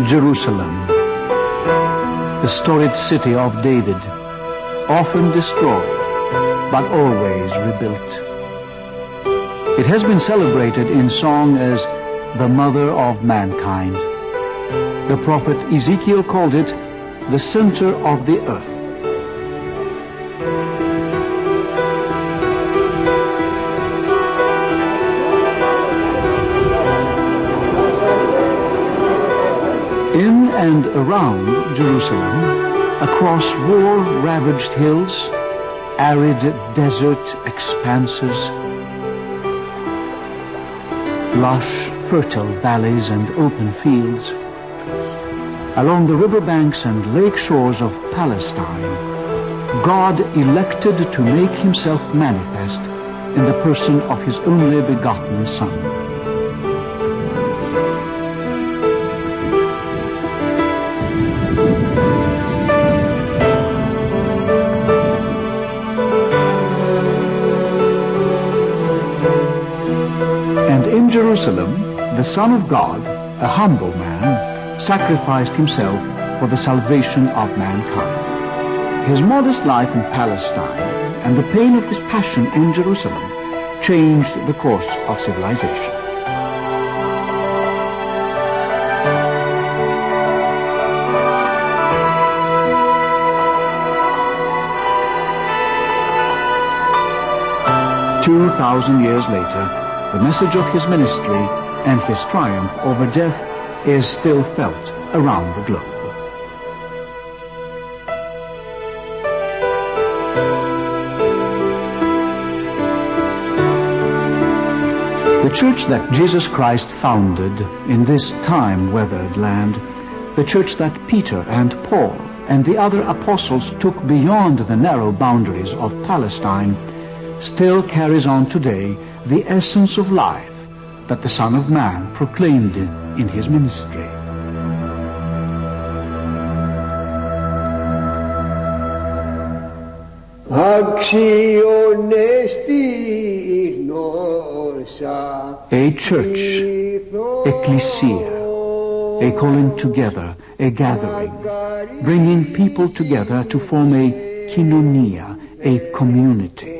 Jerusalem, the storied city of David, often destroyed, but always rebuilt. It has been celebrated in song as the mother of mankind. The prophet Ezekiel called it the center of the earth. In and around Jerusalem, across war-ravaged hills, arid desert expanses, lush, fertile valleys and open fields, along the riverbanks and lake shores of Palestine, God elected to make himself manifest in the person of his only begotten Son. And in Jerusalem, the Son of God, a humble man, sacrificed himself for the salvation of mankind. His modest life in Palestine and the pain of his passion in Jerusalem changed the course of civilization. "2,000 years later, the message of his ministry and his triumph over death is still felt around the globe." The church that Jesus Christ founded in this time-weathered land, the church that Peter and Paul and the other apostles took beyond the narrow boundaries of Palestine, still carries on today the essence of life that the Son of Man proclaimed in his ministry. A church, ecclesia, a calling together, a gathering, bringing people together to form a koinonia, a community.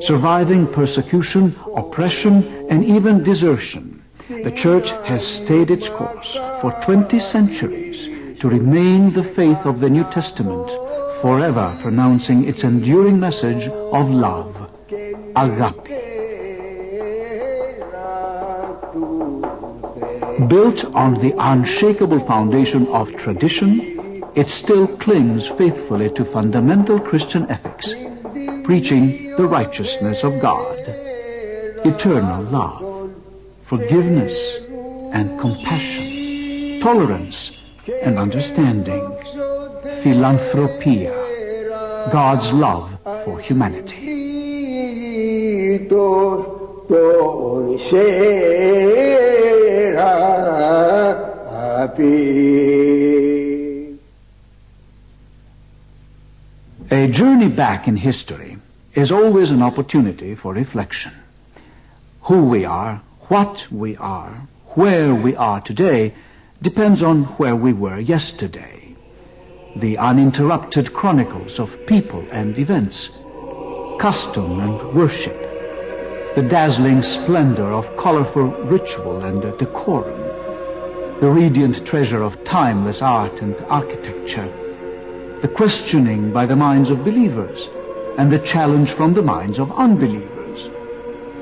Surviving persecution, oppression, and even desertion, the church has stayed its course for 20 centuries to remain the faith of the New Testament, forever pronouncing its enduring message of love, agape. Built on the unshakable foundation of tradition, it still clings faithfully to fundamental Christian ethics, preaching the righteousness of God, eternal love, forgiveness and compassion, tolerance and understanding, philanthropia, God's love for humanity. A journey back in history is always an opportunity for reflection. Who we are, what we are, where we are today depends on where we were yesterday. The uninterrupted chronicles of people and events, custom and worship, the dazzling splendor of colorful ritual and decorum, the radiant treasure of timeless art and architecture, the questioning by the minds of believers and the challenge from the minds of unbelievers,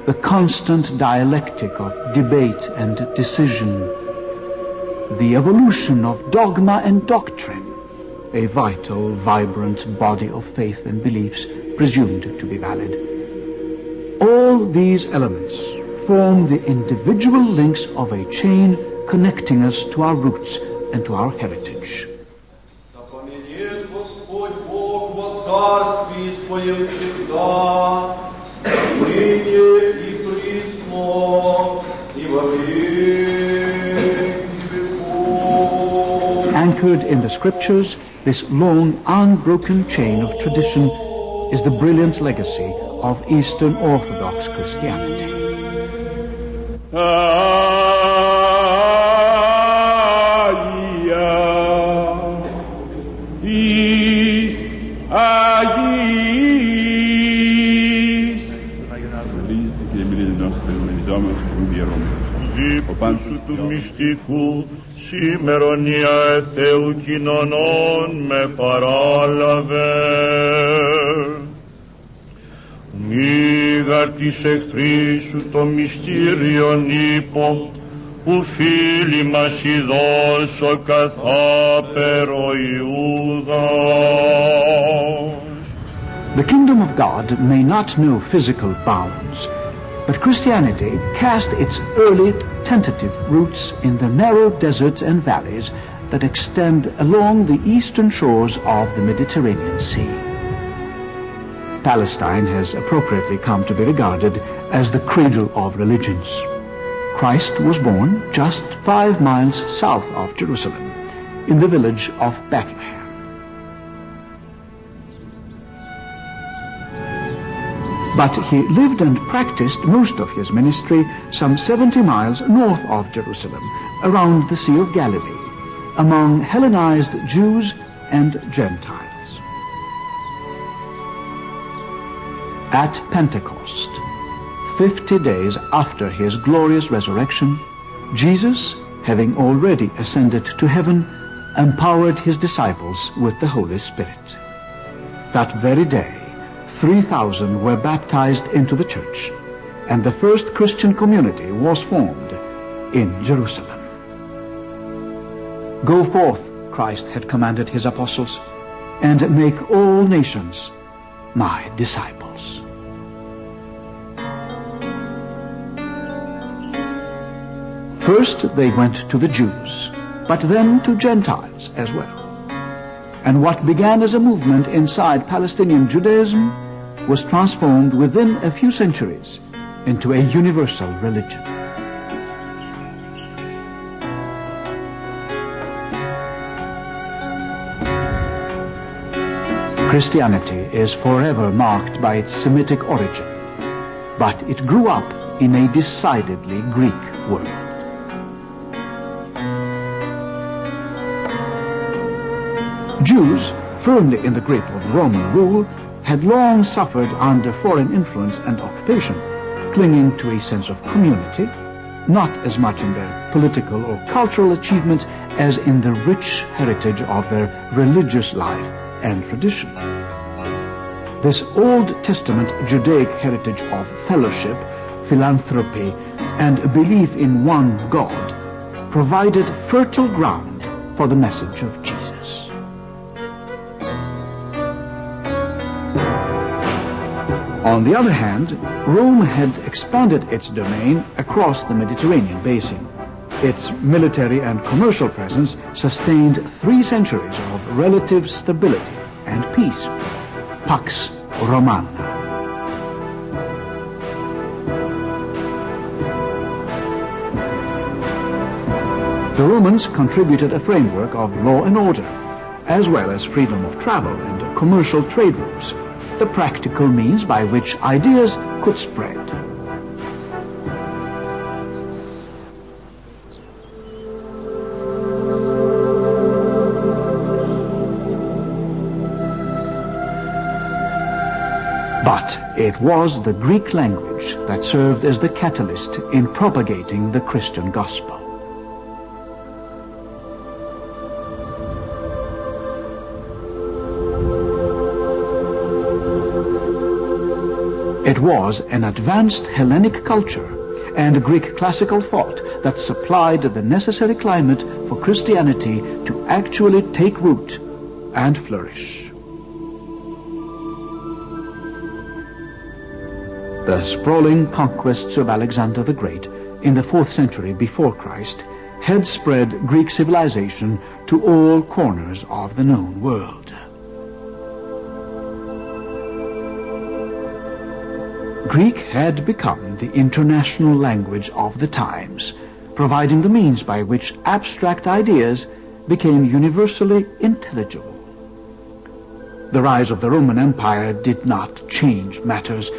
the constant dialectic of debate and decision, the evolution of dogma and doctrine, a vital, vibrant body of faith and beliefs presumed to be valid. All these elements form the individual links of a chain connecting us to our roots and to our heritage. Anchored in the scriptures, this long, unbroken chain of tradition is the brilliant legacy of Eastern Orthodox Christianity. ύπου σου του μυστικού, σήμερον Ιε Θεού κοινωνών με παράλαβε. Μίγα της εχθρής σου το μυστήριον ύπο, που φίλοι μας ειδώσω καθάπερο Ιούδας. The kingdom of God may not know physical bounds, but Christianity cast its early tentative roots in the narrow deserts and valleys that extend along the eastern shores of the Mediterranean Sea. Palestine has appropriately come to be regarded as the cradle of religions. Christ was born just 5 miles south of Jerusalem, in the village of Bethlehem. But he lived and practiced most of his ministry some 70 miles north of Jerusalem, around the Sea of Galilee, among Hellenized Jews and Gentiles. At Pentecost, 50 days after his glorious resurrection, Jesus, having already ascended to heaven, empowered his disciples with the Holy Spirit. That very day, 3,000 were baptized into the church, and the first Christian community was formed in Jerusalem. Go forth, Christ had commanded his apostles, and make all nations my disciples. First they went to the Jews, but then to Gentiles as well. And what began as a movement inside Palestinian Judaism was transformed within a few centuries into a universal religion. Christianity is forever marked by its Semitic origin, but it grew up in a decidedly Greek world. Jews, firmly in the grip of Roman rule, had long suffered under foreign influence and occupation, clinging to a sense of community, not as much in their political or cultural achievements as in the rich heritage of their religious life and tradition. This Old Testament Judaic heritage of fellowship, philanthropy, and belief in one God provided fertile ground for the message of Jesus. On the other hand, Rome had expanded its domain across the Mediterranean basin. Its military and commercial presence sustained 3 centuries of relative stability and peace. Pax Romana. The Romans contributed a framework of law and order, as well as freedom of travel and commercial trade routes, the practical means by which ideas could spread. But it was the Greek language that served as the catalyst in propagating the Christian gospel. It was an advanced Hellenic culture and Greek classical thought that supplied the necessary climate for Christianity to actually take root and flourish. The sprawling conquests of Alexander the Great in the 4th century before Christ had spread Greek civilization to all corners of the known world. Greek had become the international language of the times, providing the means by which abstract ideas became universally intelligible. The rise of the Roman Empire did not change matters.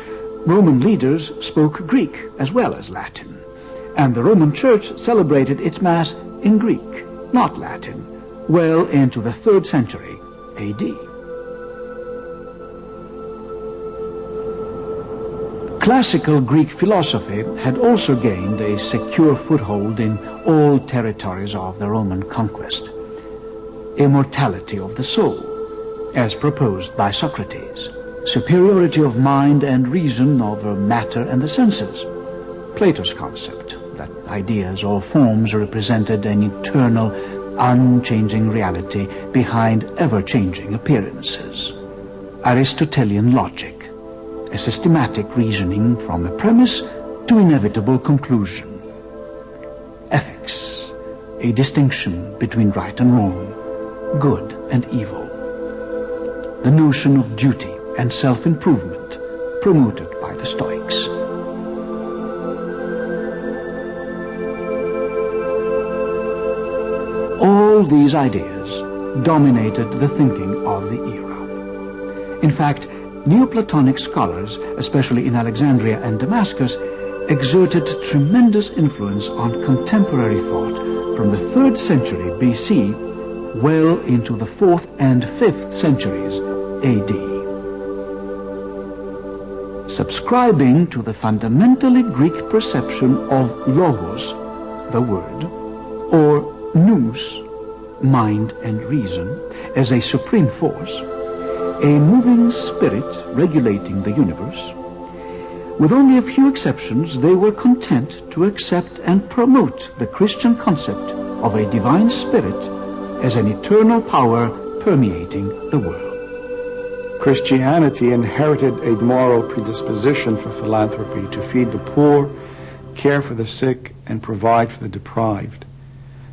Roman leaders spoke Greek as well as Latin, and the Roman Church celebrated its Mass in Greek, not Latin, well into the 3rd century A.D. Classical Greek philosophy had also gained a secure foothold in all territories of the Roman conquest. Immortality of the soul, as proposed by Socrates. Superiority of mind and reason over matter and the senses. Plato's concept that ideas or forms represented an eternal, unchanging reality behind ever-changing appearances. Aristotelian logic, a systematic reasoning from a premise to inevitable conclusion. Ethics, a distinction between right and wrong, good and evil. The notion of duty and self-improvement promoted by the Stoics. All these ideas dominated the thinking of the era. In fact, Neoplatonic scholars, especially in Alexandria and Damascus, exerted tremendous influence on contemporary thought from the 3rd century BC well into the 4th and 5th centuries AD. Subscribing to the fundamentally Greek perception of logos, the word, or nous, mind and reason, as a supreme force, a moving spirit regulating the universe, with only a few exceptions, they were content to accept and promote the Christian concept of a divine spirit as an eternal power permeating the world. Christianity inherited a moral predisposition for philanthropy, to feed the poor, care for the sick, and provide for the deprived.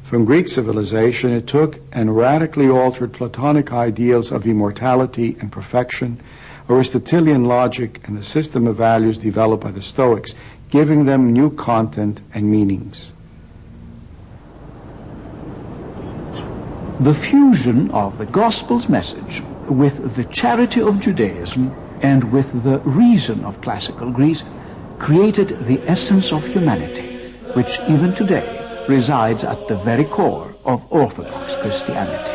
From Greek civilization, it took and radically altered Platonic ideals of immortality and perfection, Aristotelian logic, and the system of values developed by the Stoics, giving them new content and meanings. The fusion of the Gospel's message with the charity of Judaism and with the reason of classical Greece created the essence of humanity, which even today resides at the very core of Orthodox Christianity.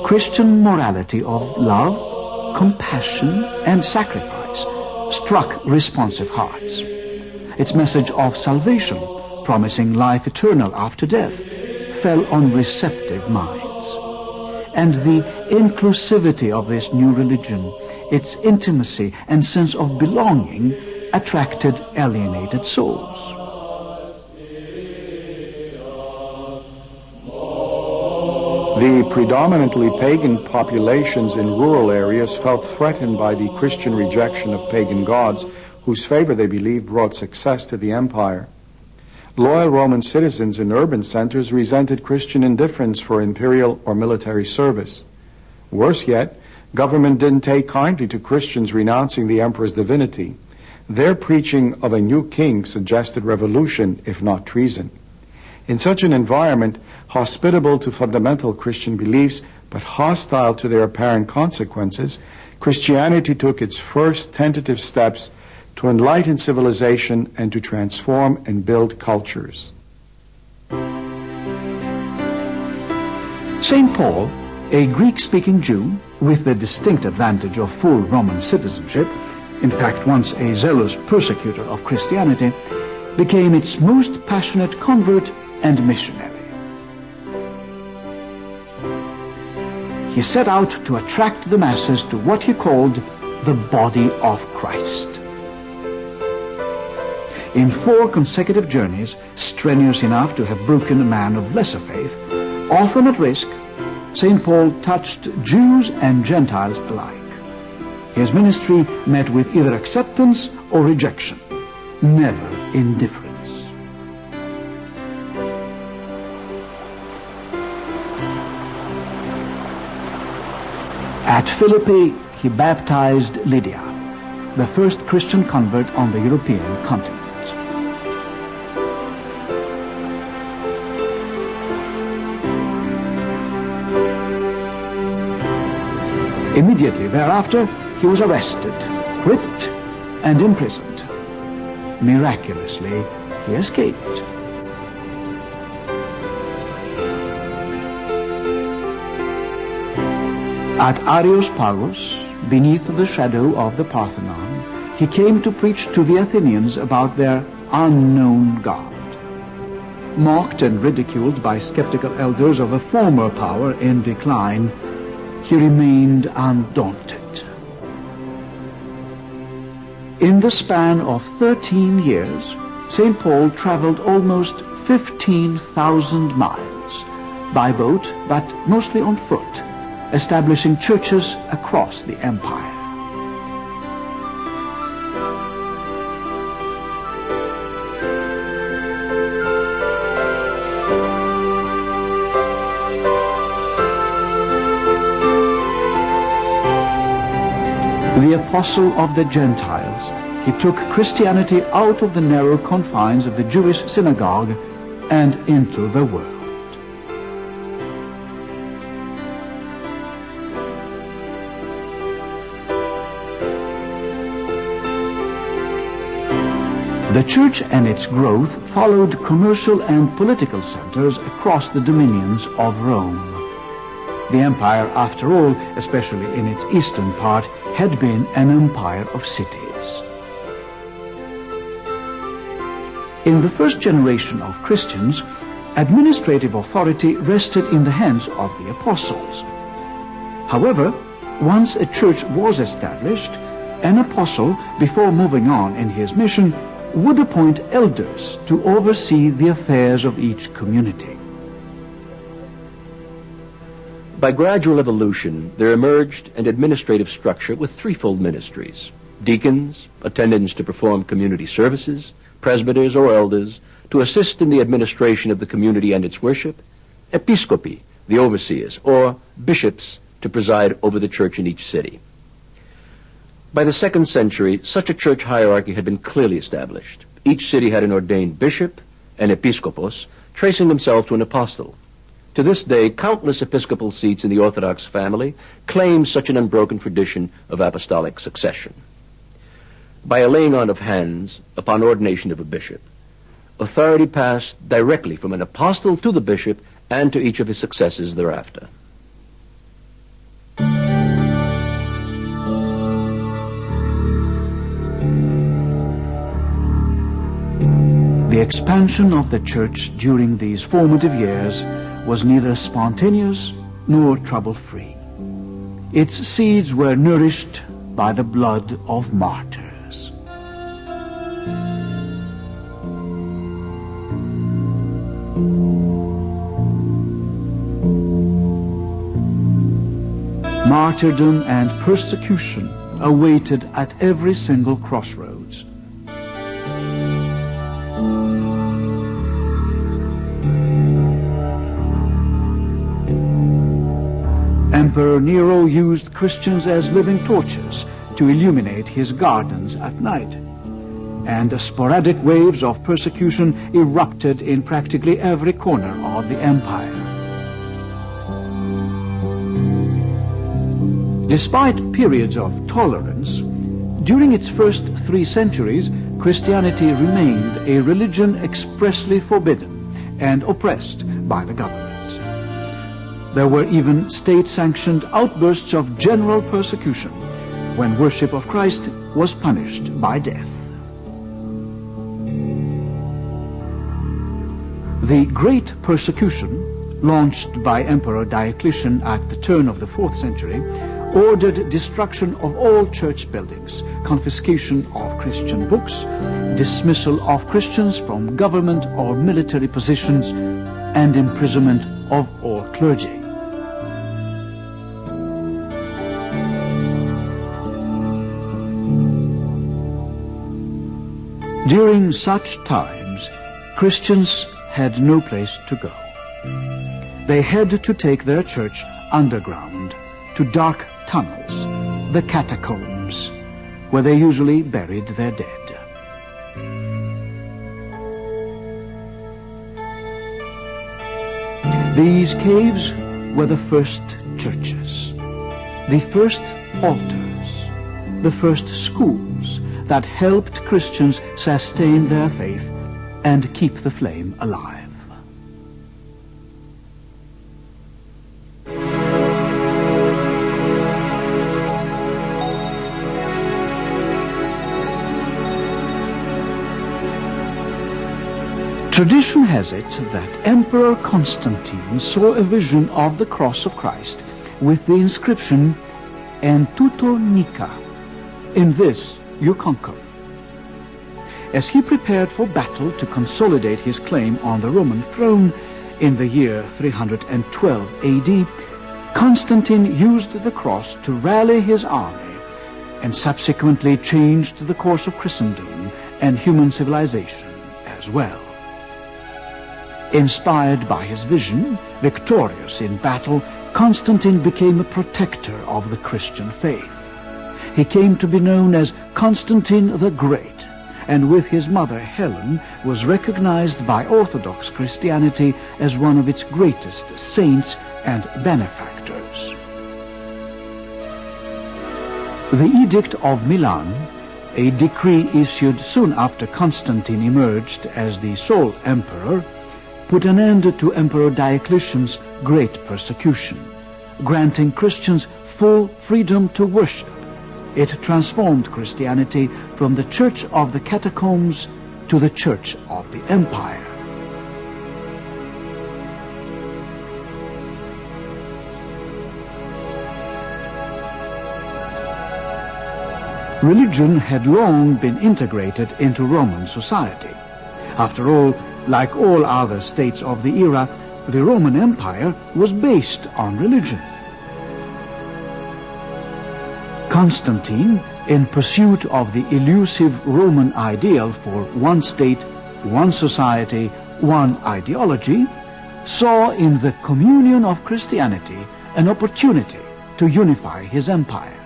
Christian morality of love, compassion, and sacrifice struck responsive hearts. Its message of salvation, promising life eternal after death, fell on receptive minds. And the inclusivity of this new religion, its intimacy and sense of belonging, attracted alienated souls. The predominantly pagan populations in rural areas felt threatened by the Christian rejection of pagan gods, whose favor they believed brought success to the empire. Loyal Roman citizens in urban centers resented Christian indifference for imperial or military service. Worse yet, government didn't take kindly to Christians renouncing the emperor's divinity. Their preaching of a new king suggested revolution, if not treason. In such an environment, hospitable to fundamental Christian beliefs, but hostile to their apparent consequences, Christianity took its first tentative steps to enlighten civilization and to transform and build cultures. St. Paul, a Greek-speaking Jew with the distinct advantage of full Roman citizenship, in fact once a zealous persecutor of Christianity, became its most passionate convert and missionary. He set out to attract the masses to what he called the body of Christ. In 4 consecutive journeys, strenuous enough to have broken a man of lesser faith, often at risk, St. Paul touched Jews and Gentiles alike. His ministry met with either acceptance or rejection, never indifference. At Philippi, he baptized Lydia, the first Christian convert on the European continent. Immediately thereafter, he was arrested, whipped, and imprisoned. Miraculously, he escaped. At Areospagos, beneath the shadow of the Parthenon, he came to preach to the Athenians about their unknown God. Mocked and ridiculed by skeptical elders of a former power in decline, he remained undaunted. In the span of 13 years, St. Paul traveled almost 15,000 miles, by boat but mostly on foot, establishing churches across the empire. The apostle of the Gentiles, he took Christianity out of the narrow confines of the Jewish synagogue and into the world. The church and its growth followed commercial and political centers across the dominions of Rome. The empire, after all, especially in its eastern part, had been an empire of cities. In the first generation of Christians, administrative authority rested in the hands of the apostles. However, once a church was established, an apostle, before moving on in his mission, would appoint elders to oversee the affairs of each community. By gradual evolution, there emerged an administrative structure with threefold ministries: deacons, attendants to perform community services, presbyters or elders to assist in the administration of the community and its worship, episcopi, the overseers, or bishops to preside over the church in each city. By the 2nd century, such a church hierarchy had been clearly established. Each city had an ordained bishop, an episkopos, tracing themselves to an apostle. To this day, countless episcopal seats in the Orthodox family claim such an unbroken tradition of apostolic succession. By a laying on of hands upon ordination of a bishop, authority passed directly from an apostle to the bishop and to each of his successors thereafter. The expansion of the church during these formative years was neither spontaneous nor trouble-free. Its seeds were nourished by the blood of martyrs. Martyrdom and persecution awaited at every single crossroads. Emperor Nero used Christians as living torches to illuminate his gardens at night, and sporadic waves of persecution erupted in practically every corner of the empire. Despite periods of tolerance, during its first 3 centuries, Christianity remained a religion expressly forbidden and oppressed by the government. There were even state-sanctioned outbursts of general persecution when worship of Christ was punished by death. The Great Persecution, launched by Emperor Diocletian at the turn of the 4th century, ordered destruction of all church buildings, confiscation of Christian books, dismissal of Christians from government or military positions, and imprisonment of all clergy. During such times, Christians had no place to go. They had to take their church underground, to dark tunnels, the catacombs, where they usually buried their dead. These caves were the first churches, the first altars, the first schools that helped Christians sustain their faith and keep the flame alive. Tradition has it that Emperor Constantine saw a vision of the cross of Christ with the inscription, "En tuto nica," in this you conquer. As he prepared for battle to consolidate his claim on the Roman throne in the year 312 AD, Constantine used the cross to rally his army and subsequently changed the course of Christendom and human civilization as well. Inspired by his vision, victorious in battle, Constantine became a protector of the Christian faith. He came to be known as Constantine the Great, and with his mother Helen was recognized by Orthodox Christianity as one of its greatest saints and benefactors. The Edict of Milan, a decree issued soon after Constantine emerged as the sole emperor, put an end to Emperor Diocletian's great persecution, granting Christians full freedom to worship. It transformed Christianity from the Church of the Catacombs to the Church of the Empire. Religion had long been integrated into Roman society. After all, like all other states of the era, the Roman Empire was based on religion. Constantine, in pursuit of the elusive Roman ideal for one state, one society, one ideology, saw in the communion of Christianity an opportunity to unify his empire.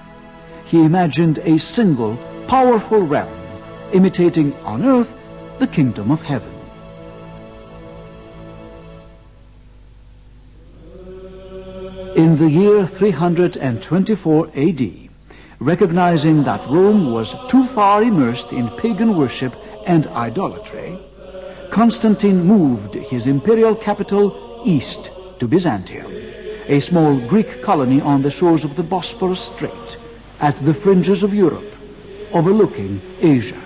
He imagined a single, powerful realm, imitating on earth the kingdom of heaven. In the year 324 AD, recognizing that Rome was too far immersed in pagan worship and idolatry, Constantine moved his imperial capital east to Byzantium, a small Greek colony on the shores of the Bosphorus Strait, at the fringes of Europe, overlooking Asia.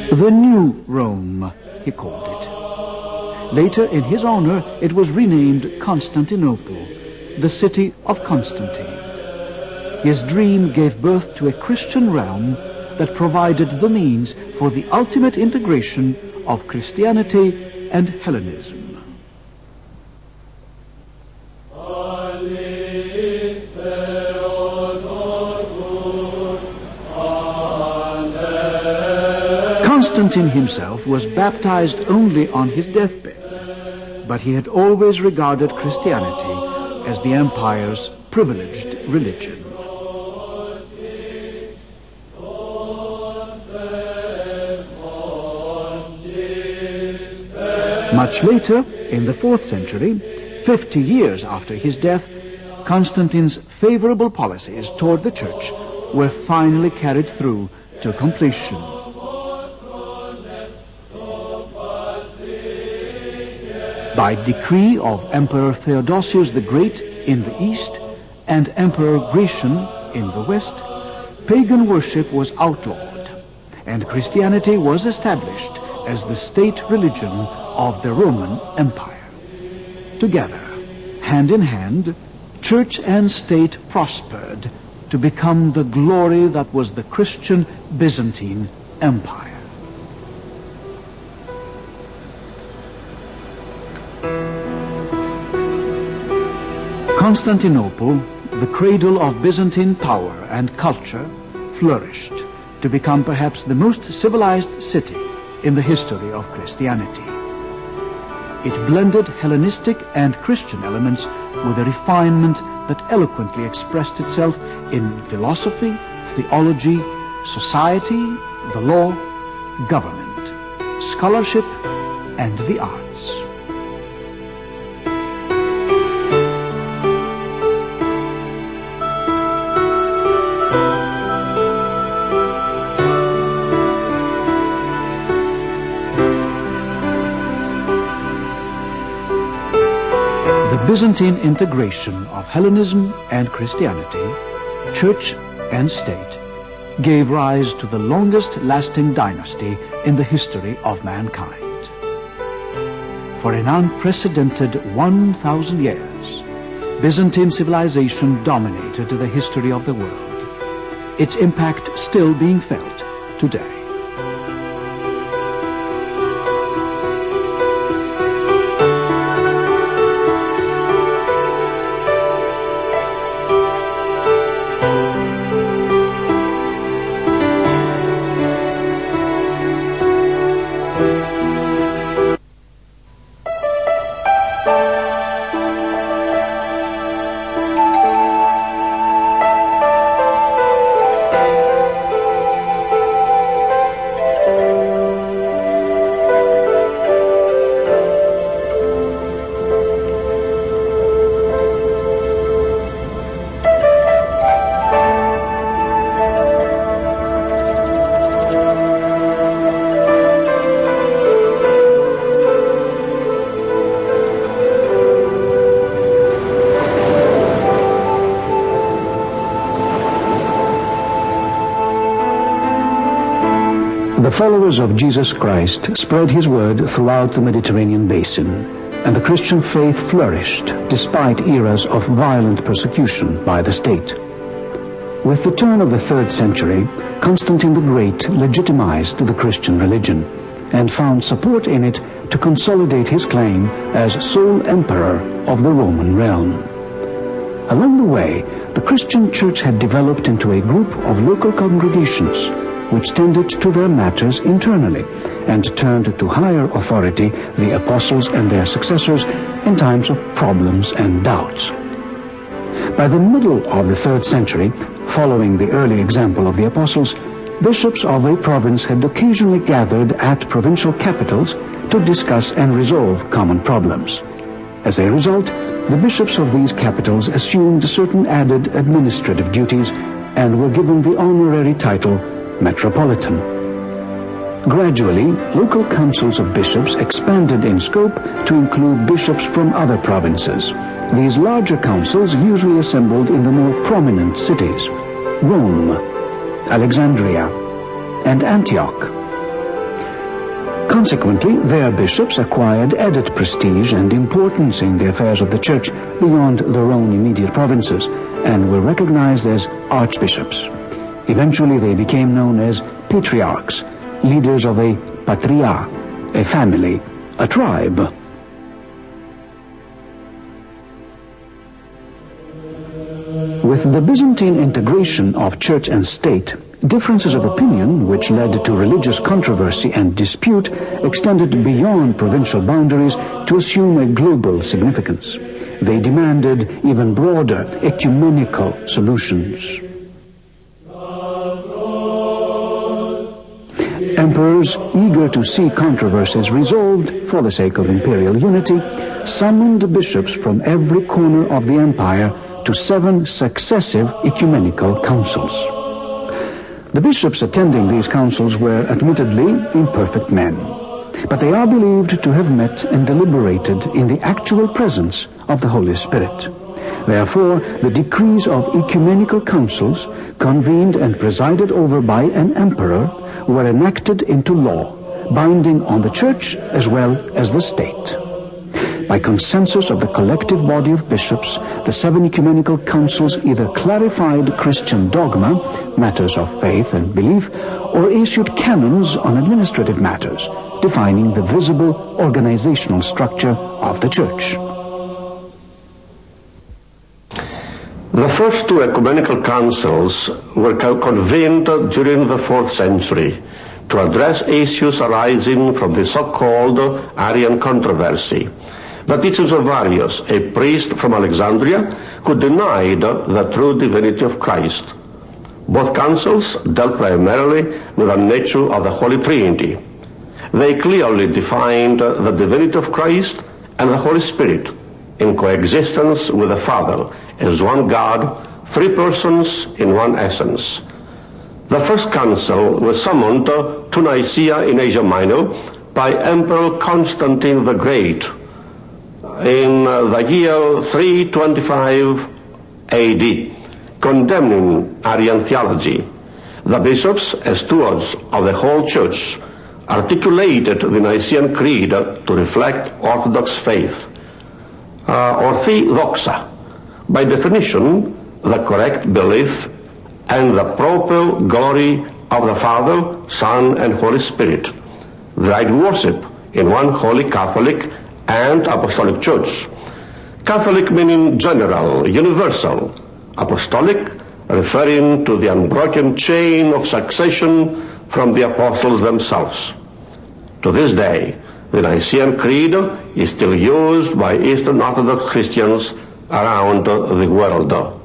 The New Rome, he called it. Later, in his honor, it was renamed Constantinople, the city of Constantine. His dream gave birth to a Christian realm that provided the means for the ultimate integration of Christianity and Hellenism. Constantine himself was baptized only on his deathbed, but he had always regarded Christianity as the empire's privileged religion. Much later, in the 4th century, 50 years after his death, Constantine's favorable policies toward the church were finally carried through to completion. By decree of Emperor Theodosius the Great in the east and Emperor Gratian in the west, pagan worship was outlawed, and Christianity was established as the state religion of the Roman Empire. Together, hand in hand, church and state prospered to become the glory that was the Christian Byzantine Empire. Constantinople, the cradle of Byzantine power and culture, flourished to become perhaps the most civilized city in the history of Christianity. It blended Hellenistic and Christian elements with a refinement that eloquently expressed itself in philosophy, theology, society, the law, government, scholarship, and the arts. Byzantine integration of Hellenism and Christianity, church and state, gave rise to the longest-lasting dynasty in the history of mankind. For an unprecedented 1,000 years, Byzantine civilization dominated the history of the world, its impact still being felt today. The followers of Jesus Christ spread his word throughout the Mediterranean basin, and the Christian faith flourished despite eras of violent persecution by the state. With the turn of the 3rd century, Constantine the Great legitimized the Christian religion and found support in it to consolidate his claim as sole emperor of the Roman realm. Along the way, the Christian church had developed into a group of local congregations which tended to their matters internally and turned to higher authority, the apostles and their successors, in times of problems and doubts. By the middle of the 3rd century, following the early example of the apostles, bishops of a province had occasionally gathered at provincial capitals to discuss and resolve common problems. As a result, the bishops of these capitals assumed certain added administrative duties and were given the honorary title Metropolitan. Gradually, local councils of bishops expanded in scope to include bishops from other provinces. These larger councils usually assembled in the more prominent cities: Rome, Alexandria, and Antioch. Consequently, their bishops acquired added prestige and importance in the affairs of the church beyond their own immediate provinces and were recognized as archbishops. Eventually, they became known as patriarchs, leaders of a patria, a family, a tribe. With the Byzantine integration of church and state, differences of opinion, which led to religious controversy and dispute, extended beyond provincial boundaries to assume a global significance. They demanded even broader ecumenical solutions. Emperors, eager to see controversies resolved for the sake of imperial unity, summoned bishops from every corner of the empire to 7 successive ecumenical councils. The bishops attending these councils were admittedly imperfect men, but they are believed to have met and deliberated in the actual presence of the Holy Spirit. Therefore, the decrees of ecumenical councils, convened and presided over by an emperor, were enacted into law, binding on the church as well as the state. By consensus of the collective body of bishops, the 7 ecumenical councils either clarified Christian dogma, matters of faith and belief, or issued canons on administrative matters, defining the visible organizational structure of the church. The first 2 ecumenical councils were convened during the 4th century to address issues arising from the so-called Arian controversy. The teachings of Arius, a priest from Alexandria, who denied the true divinity of Christ. Both councils dealt primarily with the nature of the Holy Trinity. They clearly defined the divinity of Christ and the Holy Spirit in coexistence with the Father as one God, 3 persons in one essence. The first council was summoned to Nicaea in Asia Minor by Emperor Constantine the Great. in the year 325 AD, condemning Arian theology. The bishops, as stewards of the whole church, articulated the Nicene Creed to reflect Orthodox faith. Orthodoxa, by definition, the correct belief and the proper glory of the Father, Son, and Holy Spirit, the right worship in one holy Catholic and Apostolic Church. Catholic meaning general, universal. Apostolic referring to the unbroken chain of succession from the apostles themselves. To this day, the Nicene Creed is still used by Eastern Orthodox Christians around the world.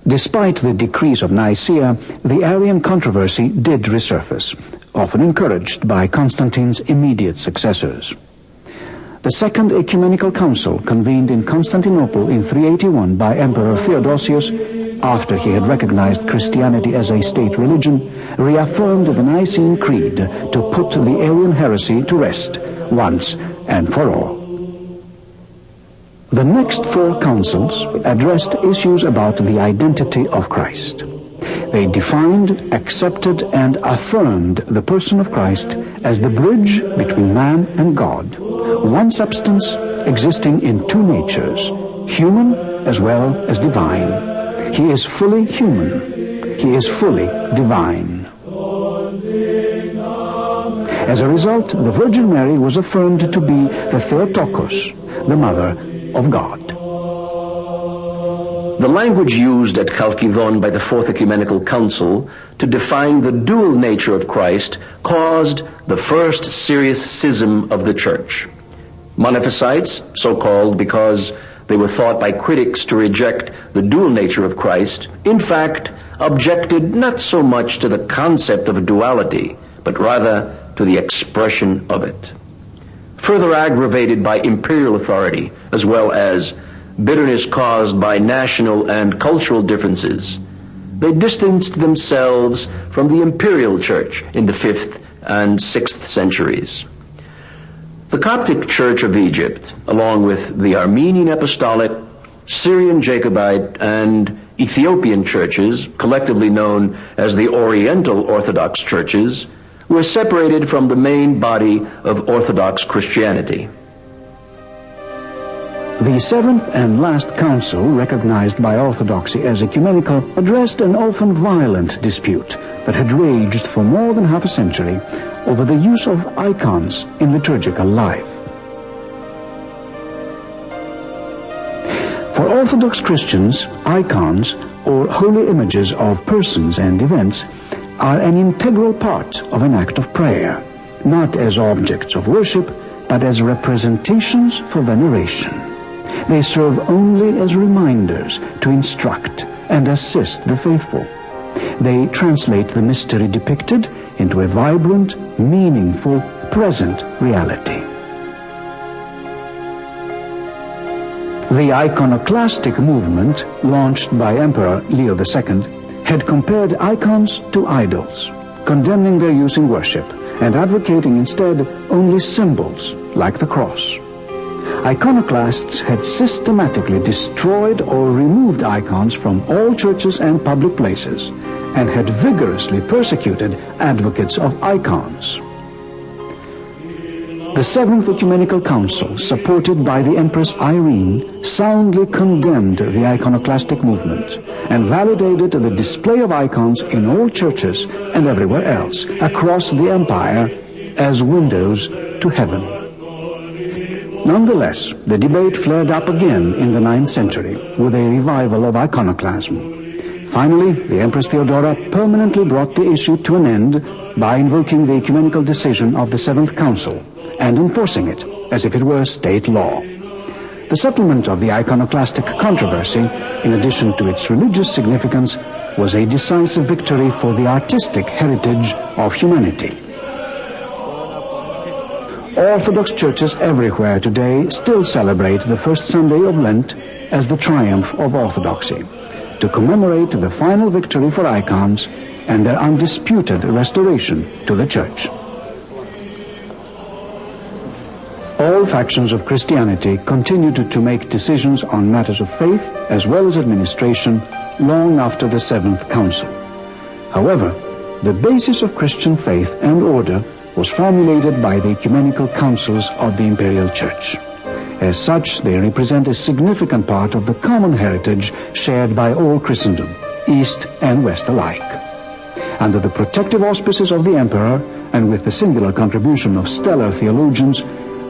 Despite the decrees of Nicaea, the Arian controversy did resurface, often encouraged by Constantine's immediate successors. The Second Ecumenical Council, convened in Constantinople in 381 by Emperor Theodosius, after he had recognized Christianity as a state religion, reaffirmed the Nicene Creed to put the Arian heresy to rest, once and for all. The next four councils addressed issues about the identity of Christ. They defined, accepted, and affirmed the person of Christ as the bridge between man and God, one substance existing in two natures, human as well as divine. He is fully human. He is fully divine. As a result, the Virgin Mary was affirmed to be the Theotokos, the Mother of God. The language used at Chalkidon by the Fourth Ecumenical Council to define the dual nature of Christ caused the first serious schism of the Church. Monophysites, so called because they were thought by critics to reject the dual nature of Christ, in fact, objected not so much to the concept of duality, but rather to the expression of it. Further aggravated by imperial authority, as well as bitterness caused by national and cultural differences, they distanced themselves from the imperial church in the 5th and 6th centuries. The Coptic Church of Egypt, along with the Armenian Apostolic, Syrian Jacobite, and Ethiopian churches, collectively known as the Oriental Orthodox churches, were separated from the main body of Orthodox Christianity. The seventh and last council, recognized by Orthodoxy as ecumenical, addressed an often violent dispute that had raged for more than half a century over the use of icons in liturgical life. For Orthodox Christians, icons, or holy images of persons and events, are an integral part of an act of prayer, not as objects of worship, but as representations for veneration. They serve only as reminders to instruct and assist the faithful. They translate the mystery depicted into a vibrant, meaningful, present reality. The iconoclastic movement, launched by Emperor Leo II, had compared icons to idols, condemning their use in worship and advocating instead only symbols like the cross. Iconoclasts had systematically destroyed or removed icons from all churches and public places and had vigorously persecuted advocates of icons. The Seventh Ecumenical Council, supported by the Empress Irene, soundly condemned the iconoclastic movement and validated the display of icons in all churches and everywhere else across the empire as windows to heaven. Nonetheless, the debate flared up again in the 9th century with a revival of iconoclasm. Finally, the Empress Theodora permanently brought the issue to an end by invoking the ecumenical decision of the Seventh Council and enforcing it as if it were state law. The settlement of the iconoclastic controversy, in addition to its religious significance, was a decisive victory for the artistic heritage of humanity. Orthodox churches everywhere today still celebrate the first Sunday of Lent as the triumph of orthodoxy, to commemorate the final victory for icons and their undisputed restoration to the Church. all factions of Christianity continued to make decisions on matters of faith as well as administration long after the Seventh Council. However, the basis of Christian faith and order was formulated by the ecumenical councils of the Imperial Church. As such, they represent a significant part of the common heritage shared by all Christendom, East and West alike. Under the protective auspices of the Emperor, and with the singular contribution of stellar theologians,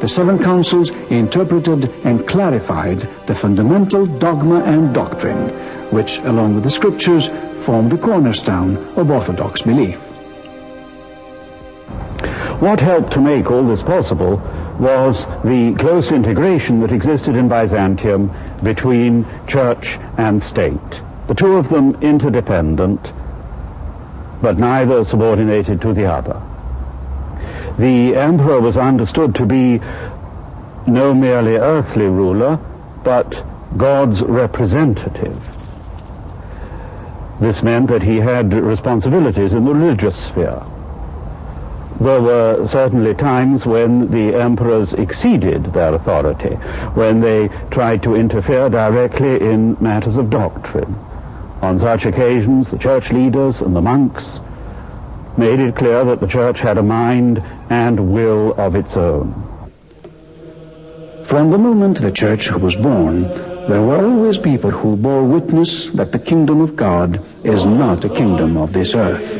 the seven councils interpreted and clarified the fundamental dogma and doctrine, which, along with the scriptures, form the cornerstone of Orthodox belief. What helped to make all this possible was the close integration that existed in Byzantium between church and state. The two of them interdependent, but neither subordinated to the other. The emperor was understood to be no merely earthly ruler, but God's representative. This meant that he had responsibilities in the religious sphere. There were certainly times when the emperors exceeded their authority, when they tried to interfere directly in matters of doctrine. On such occasions, the church leaders and the monks made it clear that the church had a mind and will of its own. From the moment the church was born, there were always people who bore witness that the kingdom of God is not a kingdom of this earth.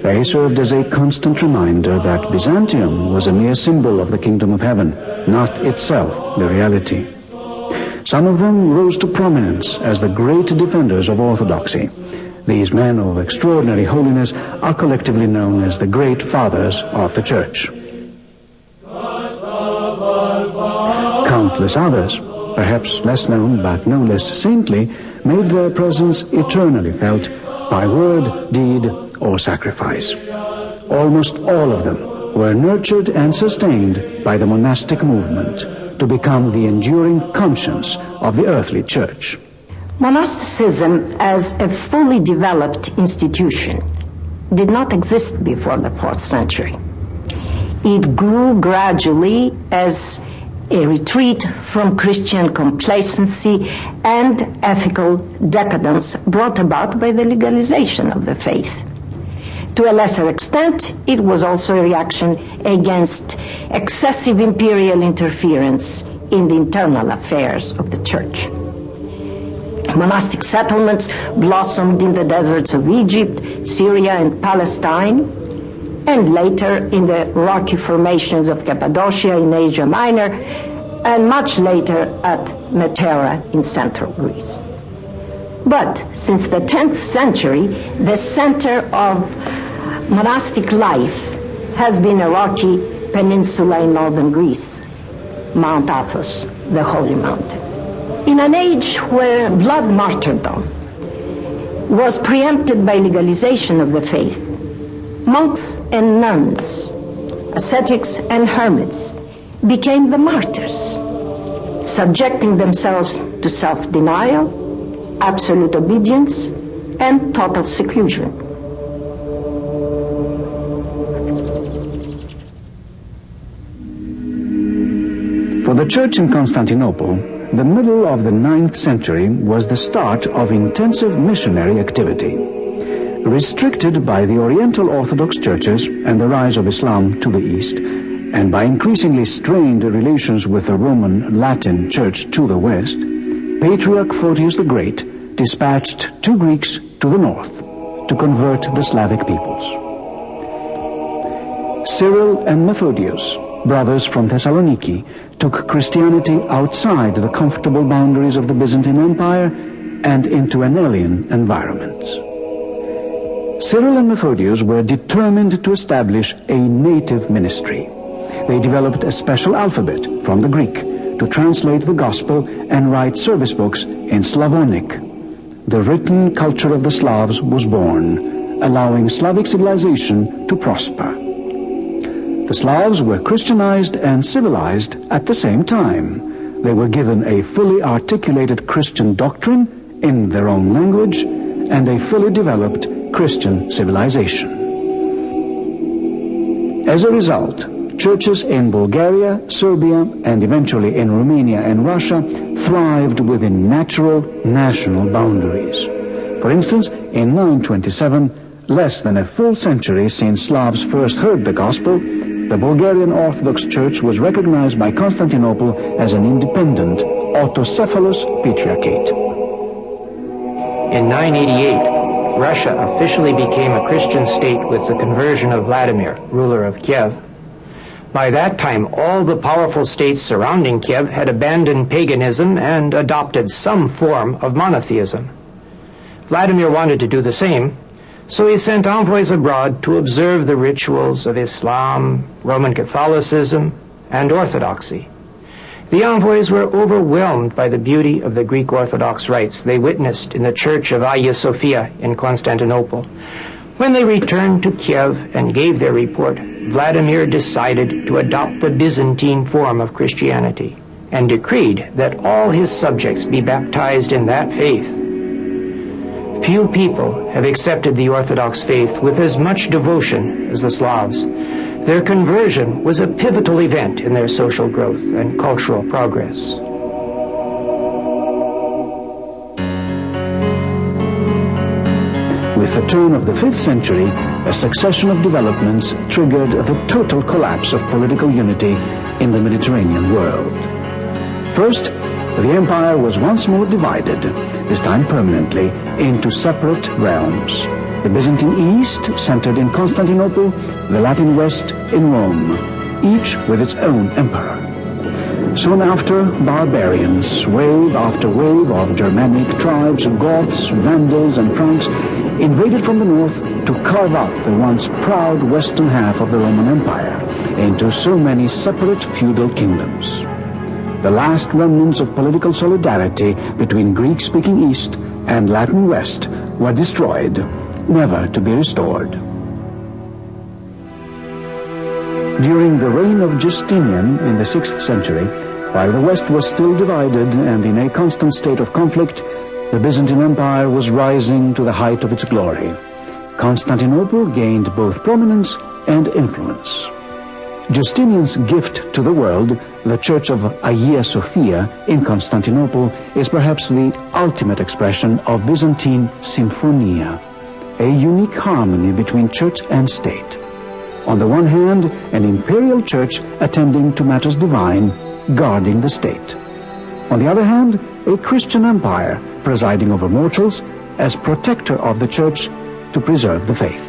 They served as a constant reminder that Byzantium was a mere symbol of the kingdom of heaven, not itself the reality. Some of them rose to prominence as the great defenders of orthodoxy. These men of extraordinary holiness are collectively known as the great fathers of the church. Countless others, perhaps less known but no less saintly, made their presence eternally felt by word, deed, or sacrifice. Almost all of them were nurtured and sustained by the monastic movement to become the enduring conscience of the earthly church. Monasticism as a fully developed institution did not exist before the 4th century. It grew gradually as a retreat from Christian complacency and ethical decadence brought about by the legalization of the faith. To a lesser extent, it was also a reaction against excessive imperial interference in the internal affairs of the church. Monastic settlements blossomed in the deserts of Egypt, Syria, and Palestine, and later in the rocky formations of Cappadocia in Asia Minor, and much later at Matera in central Greece. But since the 10th century, the center of monastic life has been a rocky peninsula in northern Greece, Mount Athos, the holy mountain. In an age where blood martyrdom was preempted by legalization of the faith, monks and nuns, ascetics and hermits became the martyrs, subjecting themselves to self-denial, absolute obedience, and total seclusion. For the church in Constantinople, the middle of the 9th century was the start of intensive missionary activity. Restricted by the Oriental Orthodox churches and the rise of Islam to the east, and by increasingly strained relations with the Roman Latin Church to the west, Patriarch Photius the Great dispatched 2 Greeks to the north to convert the Slavic peoples. Cyril and Methodius, brothers from Thessaloniki, took Christianity outside the comfortable boundaries of the Byzantine Empire and into an alien environment. Cyril and Methodius were determined to establish a native ministry. They developed a special alphabet from the Greek to translate the gospel and write service books in Slavonic. The written culture of the Slavs was born, allowing Slavic civilization to prosper. The Slavs were Christianized and civilized at the same time. They were given a fully articulated Christian doctrine in their own language and a fully developed Christian civilization. As a result, churches in Bulgaria, Serbia, and eventually in Romania and Russia thrived within natural national boundaries. For instance, in 927, less than a full century since Slavs first heard the gospel, the Bulgarian Orthodox Church was recognized by Constantinople as an independent, autocephalous patriarchate. In 988, Russia officially became a Christian state with the conversion of Vladimir, ruler of Kiev. By that time, all the powerful states surrounding Kiev had abandoned paganism and adopted some form of monotheism. Vladimir wanted to do the same, so he sent envoys abroad to observe the rituals of Islam, Roman Catholicism, and Orthodoxy. The envoys were overwhelmed by the beauty of the Greek Orthodox rites they witnessed in the church of Hagia Sophia in Constantinople. When they returned to Kiev and gave their report, Vladimir decided to adopt the Byzantine form of Christianity and decreed that all his subjects be baptized in that faith. Few people have accepted the Orthodox faith with as much devotion as the Slavs. Their conversion was a pivotal event in their social growth and cultural progress. With the turn of the 5th century, a succession of developments triggered the total collapse of political unity in the Mediterranean world. First, the empire was once more divided, this time permanently, into separate realms. The Byzantine East, centered in Constantinople, the Latin West in Rome, each with its own emperor. Soon after, barbarians, wave after wave of Germanic tribes, Goths, Vandals, and Franks, invaded from the north to carve out the once proud western half of the Roman Empire into so many separate feudal kingdoms. The last remnants of political solidarity between Greek-speaking East and Latin West were destroyed, never to be restored. During the reign of Justinian in the 6th century, while the West was still divided and in a constant state of conflict, the Byzantine Empire was rising to the height of its glory. Constantinople gained both prominence and influence. Justinian's gift to the world, the Church of Hagia Sophia in Constantinople, is perhaps the ultimate expression of Byzantine symphonia, a unique harmony between church and state. On the one hand, an imperial church attending to matters divine, guarding the state. On the other hand, a Christian empire presiding over mortals as protector of the church to preserve the faith.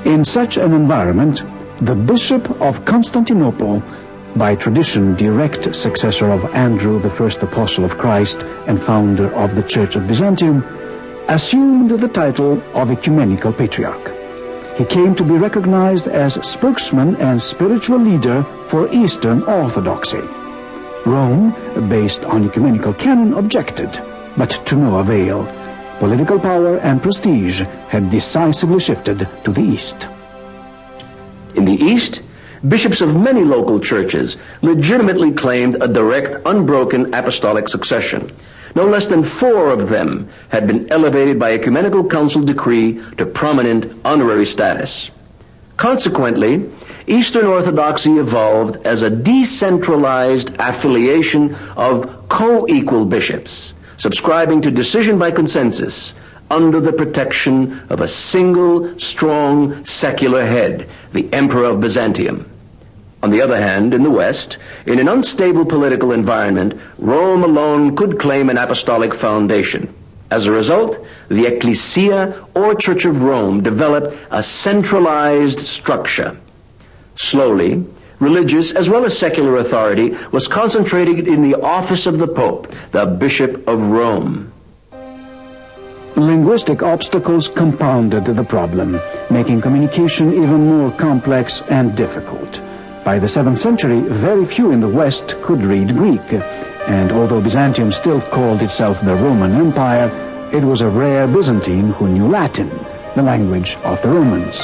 In such an environment, the Bishop of Constantinople, by tradition direct successor of Andrew, the first apostle of Christ and founder of the Church of Byzantium, assumed the title of ecumenical patriarch. He came to be recognized as spokesman and spiritual leader for Eastern Orthodoxy. Rome, based on ecumenical canon, objected, but to no avail. Political power and prestige had decisively shifted to the East. In the East, bishops of many local churches legitimately claimed a direct, unbroken apostolic succession. No less than 4 of them had been elevated by ecumenical council decree to prominent honorary status. Consequently, Eastern Orthodoxy evolved as a decentralized affiliation of co-equal bishops, subscribing to decision by consensus under the protection of a single, strong, secular head, the Emperor of Byzantium. On the other hand, in the West, in an unstable political environment, Rome alone could claim an apostolic foundation. As a result, the Ecclesia, or Church of Rome, developed a centralized structure. Slowly, religious as well as secular authority was concentrated in the office of the Pope, the Bishop of Rome. Linguistic obstacles compounded the problem, making communication even more complex and difficult. By the 7th century, very few in the West could read Greek, and although Byzantium still called itself the Roman Empire, it was a rare Byzantine who knew Latin, the language of the Romans.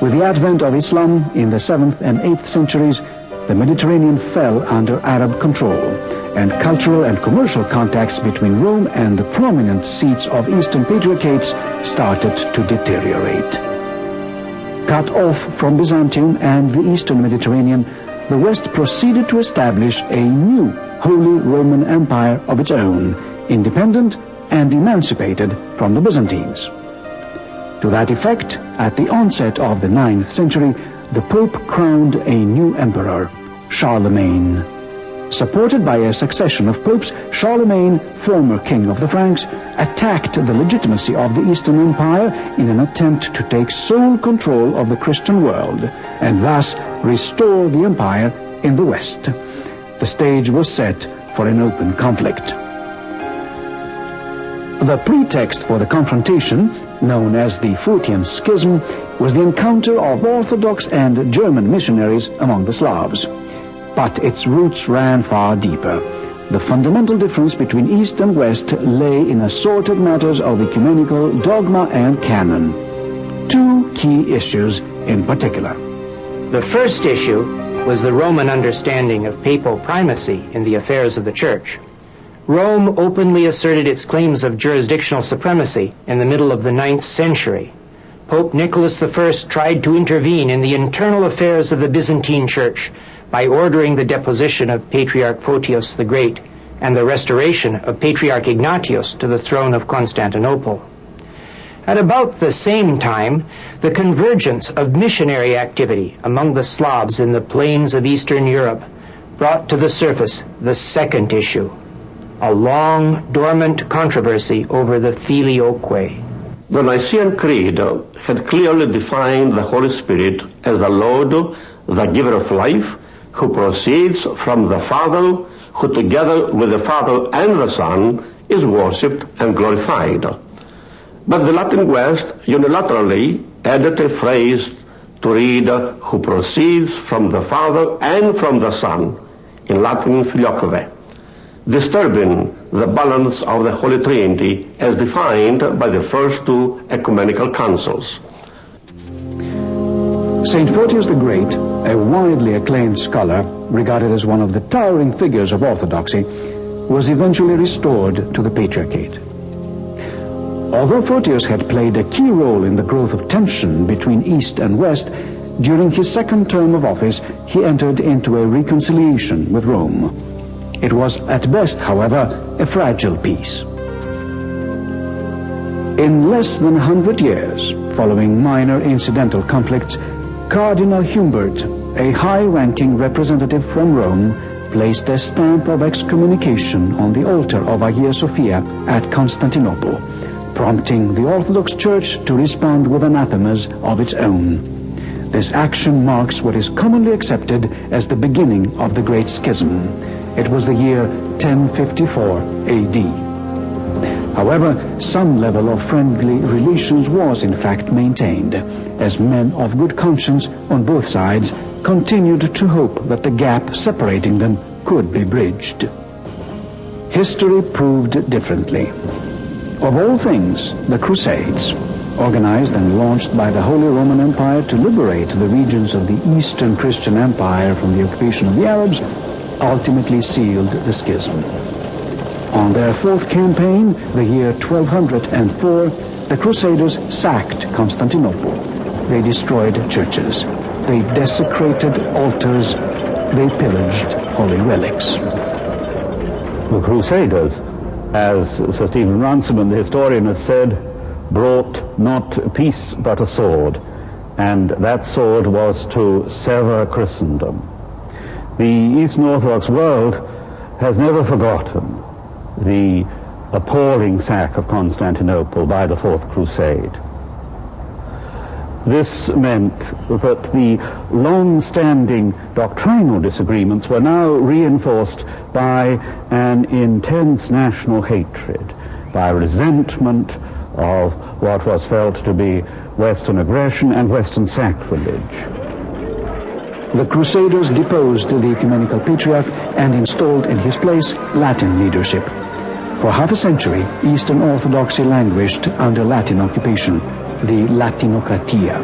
With the advent of Islam in the 7th and 8th centuries, the Mediterranean fell under Arab control, and cultural and commercial contacts between Rome and the prominent seats of Eastern patriarchates started to deteriorate. Cut off from Byzantium and the eastern Mediterranean, the West proceeded to establish a new Holy Roman Empire of its own, independent and emancipated from the Byzantines. To that effect, at the onset of the 9th century, the Pope crowned a new emperor, Charlemagne. Supported by a succession of popes, Charlemagne, former king of the Franks, attacked the legitimacy of the Eastern Empire in an attempt to take sole control of the Christian world, and thus restore the empire in the West. The stage was set for an open conflict. The pretext for the confrontation, known as the Photian Schism, was the encounter of Orthodox and German missionaries among the Slavs. But its roots ran far deeper. The fundamental difference between East and West lay in assorted matters of ecumenical dogma and canon. Two key issues in particular. The first issue was the Roman understanding of papal primacy in the affairs of the Church. Rome openly asserted its claims of jurisdictional supremacy in the middle of the 9th century. Pope Nicholas I tried to intervene in the internal affairs of the Byzantine Church by ordering the deposition of Patriarch Photius the Great and the restoration of Patriarch Ignatius to the throne of Constantinople. At about the same time, the convergence of missionary activity among the Slavs in the plains of Eastern Europe brought to the surface the second issue, a long, dormant controversy over the Filioque. The Nicene Creed had clearly defined the Holy Spirit as the Lord, the giver of life, who proceeds from the Father, who together with the Father and the Son is worshipped and glorified. But the Latin West unilaterally added a phrase to read, who proceeds from the Father and from the Son, in Latin Filioque, disturbing the balance of the Holy Trinity as defined by the first two ecumenical councils. Saint Photius the Great, a widely acclaimed scholar, regarded as one of the towering figures of orthodoxy, was eventually restored to the Patriarchate. Although Photius had played a key role in the growth of tension between East and West, during his second term of office he entered into a reconciliation with Rome. It was at best, however, a fragile peace. In less than 100 years, following minor incidental conflicts, Cardinal Humbert, a high-ranking representative from Rome, placed a stamp of excommunication on the altar of Hagia Sophia at Constantinople, prompting the Orthodox Church to respond with anathemas of its own. This action marks what is commonly accepted as the beginning of the Great Schism. It was the year 1054 AD. However, some level of friendly relations was in fact maintained, as men of good conscience on both sides continued to hope that the gap separating them could be bridged. History proved differently. Of all things, the Crusades, organized and launched by the Holy Roman Empire to liberate the regions of the Eastern Christian Empire from the occupation of the Arabs, ultimately sealed the schism. On their fourth campaign, the year 1204, the Crusaders sacked Constantinople. They destroyed churches. They desecrated altars. They pillaged holy relics. The Crusaders, as Sir Stephen Runciman, the historian, has said, brought not peace but a sword, and that sword was to sever Christendom. The Eastern Orthodox world has never forgotten the appalling sack of Constantinople by the Fourth Crusade. This meant that the long-standing doctrinal disagreements were now reinforced by an intense national hatred, by resentment of what was felt to be Western aggression and Western sacrilege. The Crusaders deposed the ecumenical patriarch and installed in his place Latin leadership. For half a century, Eastern Orthodoxy languished under Latin occupation, the Latinocratia.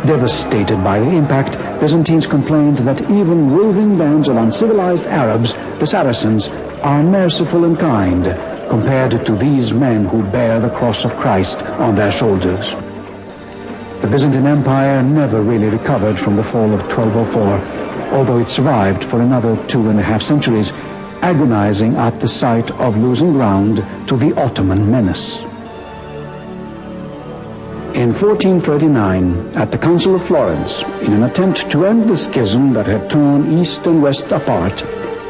Devastated by the impact, Byzantines complained that even roving bands of uncivilized Arabs, the Saracens, are merciful and kind compared to these men who bear the cross of Christ on their shoulders. The Byzantine Empire never really recovered from the fall of 1204, although it survived for another 2.5 centuries, agonizing at the sight of losing ground to the Ottoman menace. In 1439, at the Council of Florence, in an attempt to end the schism that had torn East and West apart,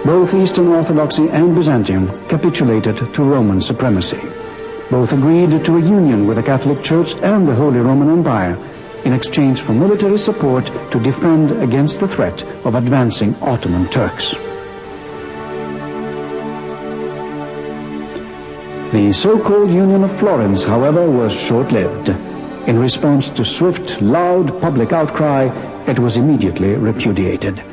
both Eastern Orthodoxy and Byzantium capitulated to Roman supremacy. Both agreed to a union with the Catholic Church and the Holy Roman Empire in exchange for military support to defend against the threat of advancing Ottoman Turks. The so-called Union of Florence, however, was short-lived. In response to swift, loud public outcry, it was immediately repudiated.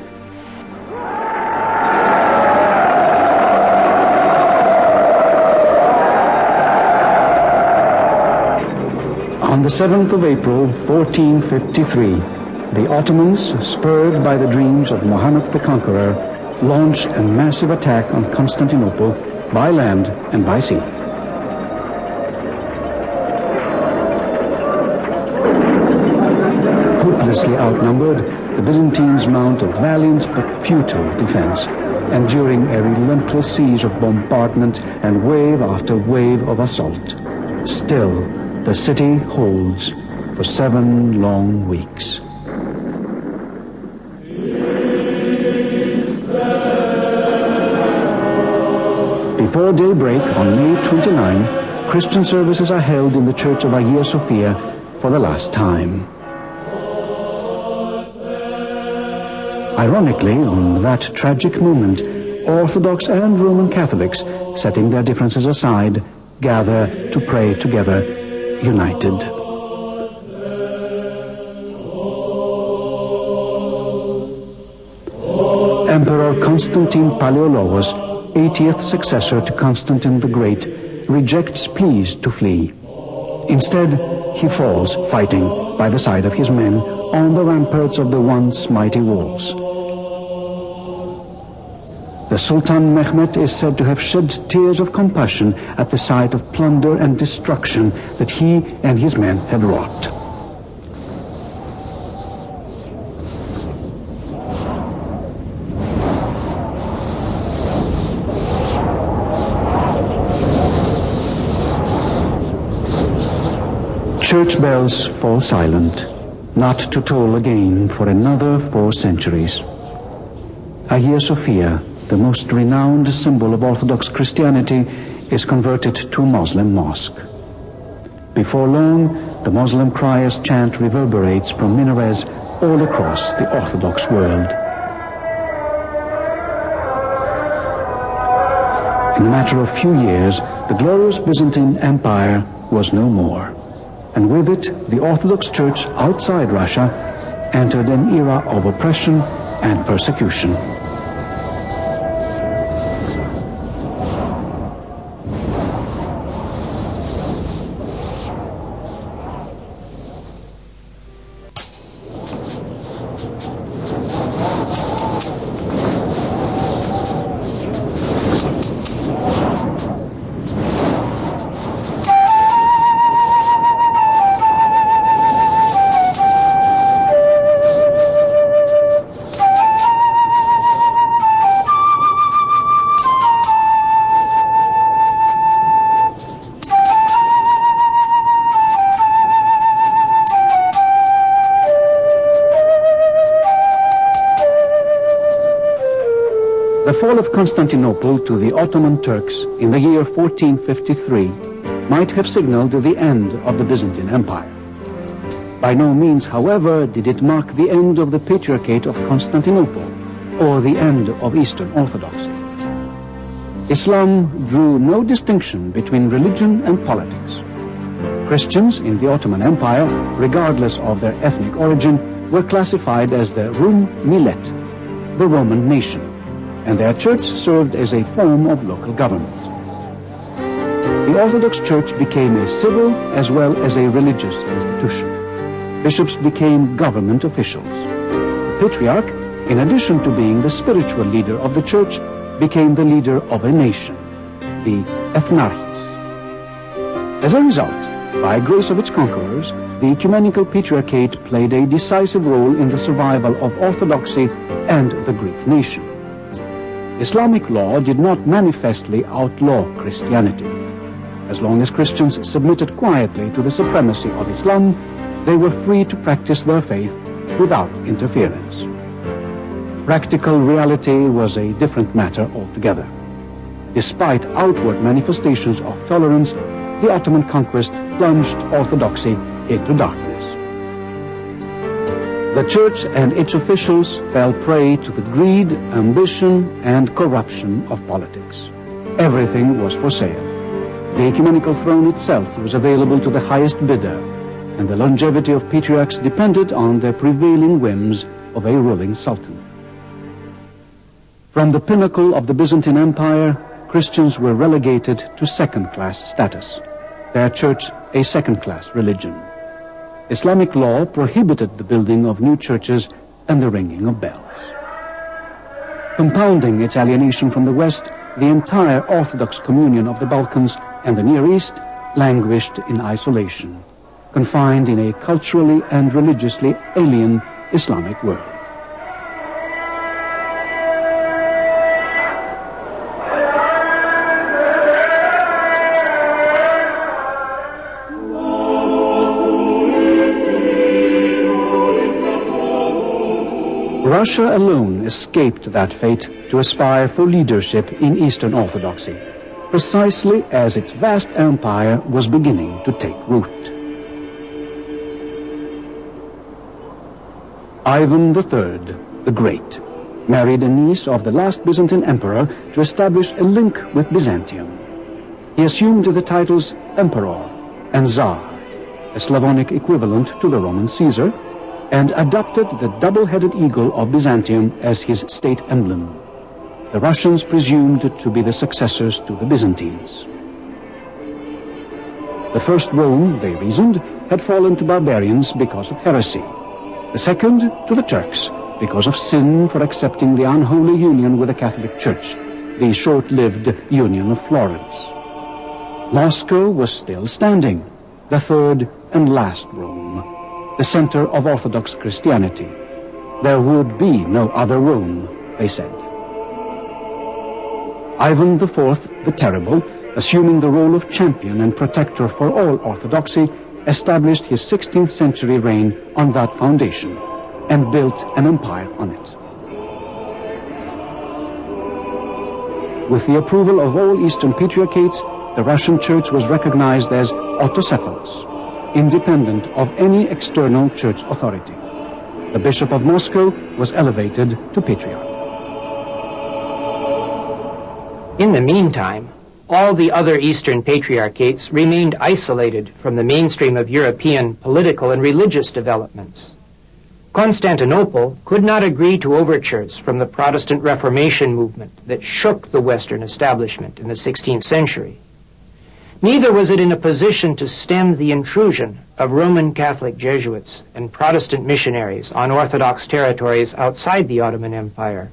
On the 7th of April, 1453, the Ottomans, spurred by the dreams of Muhammad the Conqueror, launched a massive attack on Constantinople by land and by sea. Hopelessly outnumbered, the Byzantines mount a valiant but futile defense, enduring a relentless siege of bombardment and wave after wave of assault. Still, the city holds for 7 long weeks. Before daybreak on May 29, Christian services are held in the Church of Hagia Sophia for the last time. Ironically, on that tragic moment, Orthodox and Roman Catholics, setting their differences aside, gather to pray together, united. Emperor Constantine Palaeologos, 80th successor to Constantine the Great, rejects pleas to flee. Instead, he falls fighting by the side of his men on the ramparts of the once mighty walls. The Sultan Mehmet is said to have shed tears of compassion at the sight of plunder and destruction that he and his men had wrought. Church bells fall silent, not to toll again for another 4 centuries. Hagia Sophia, the most renowned symbol of Orthodox Christianity, is converted to a Muslim mosque. Before long, the Muslim crier's chant reverberates from minarets all across the Orthodox world. In a matter of few years, the glorious Byzantine Empire was no more, and with it, the Orthodox Church outside Russia entered an era of oppression and persecution. The fall of Constantinople to the Ottoman Turks in the year 1453 might have signaled the end of the Byzantine Empire. By no means, however, did it mark the end of the Patriarchate of Constantinople or the end of Eastern Orthodoxy. Islam drew no distinction between religion and politics. Christians in the Ottoman Empire, regardless of their ethnic origin, were classified as the Rum Millet, the Roman nation, and their church served as a form of local government. The Orthodox Church became a civil as well as a religious institution. Bishops became government officials. The Patriarch, in addition to being the spiritual leader of the Church, became the leader of a nation, the Ethnarchis. As a result, By grace of its conquerors, the ecumenical patriarchate played a decisive role in the survival of orthodoxy and the Greek nation. Islamic law did not manifestly outlaw Christianity. As long as Christians submitted quietly to the supremacy of Islam, they were free to practice their faith without interference. Practical reality was a different matter altogether. Despite outward manifestations of tolerance, the Ottoman conquest plunged orthodoxy into darkness. The church and its officials fell prey to the greed, ambition, and corruption of politics. Everything was for sale. The ecumenical throne itself was available to the highest bidder, and the longevity of patriarchs depended on the prevailing whims of a ruling sultan. From the pinnacle of the Byzantine Empire, Christians were relegated to second-class status, their church a second-class religion. Islamic law prohibited the building of new churches and the ringing of bells. Compounding its alienation from the West, the entire Orthodox communion of the Balkans and the Near East languished in isolation, confined in a culturally and religiously alien Islamic world. Russia alone escaped that fate to aspire for leadership in Eastern Orthodoxy, precisely as its vast empire was beginning to take root. Ivan III, the Great, married a niece of the last Byzantine emperor to establish a link with Byzantium. He assumed the titles Emperor and Tsar, a Slavonic equivalent to the Roman Caesar, and adopted the double-headed eagle of Byzantium as his state emblem. The Russians presumed to be the successors to the Byzantines. The first Rome, they reasoned, had fallen to barbarians because of heresy. The second to the Turks because of sin for accepting the unholy union with the Catholic Church, the short-lived Union of Florence. Moscow was still standing, the third and last Rome, the center of Orthodox Christianity. There would be no other Rome, they said. Ivan IV, the Terrible, assuming the role of champion and protector for all orthodoxy, established his 16th century reign on that foundation and built an empire on it. With the approval of all Eastern patriarchates, the Russian Church was recognized as autocephalous, independent of any external church authority. The Bishop of Moscow was elevated to patriarch. In the meantime, all the other Eastern patriarchates remained isolated from the mainstream of European political and religious developments. Constantinople could not agree to overtures from the Protestant Reformation movement that shook the Western establishment in the 16th century. Neither was it in a position to stem the intrusion of Roman Catholic Jesuits and Protestant missionaries on Orthodox territories outside the Ottoman Empire.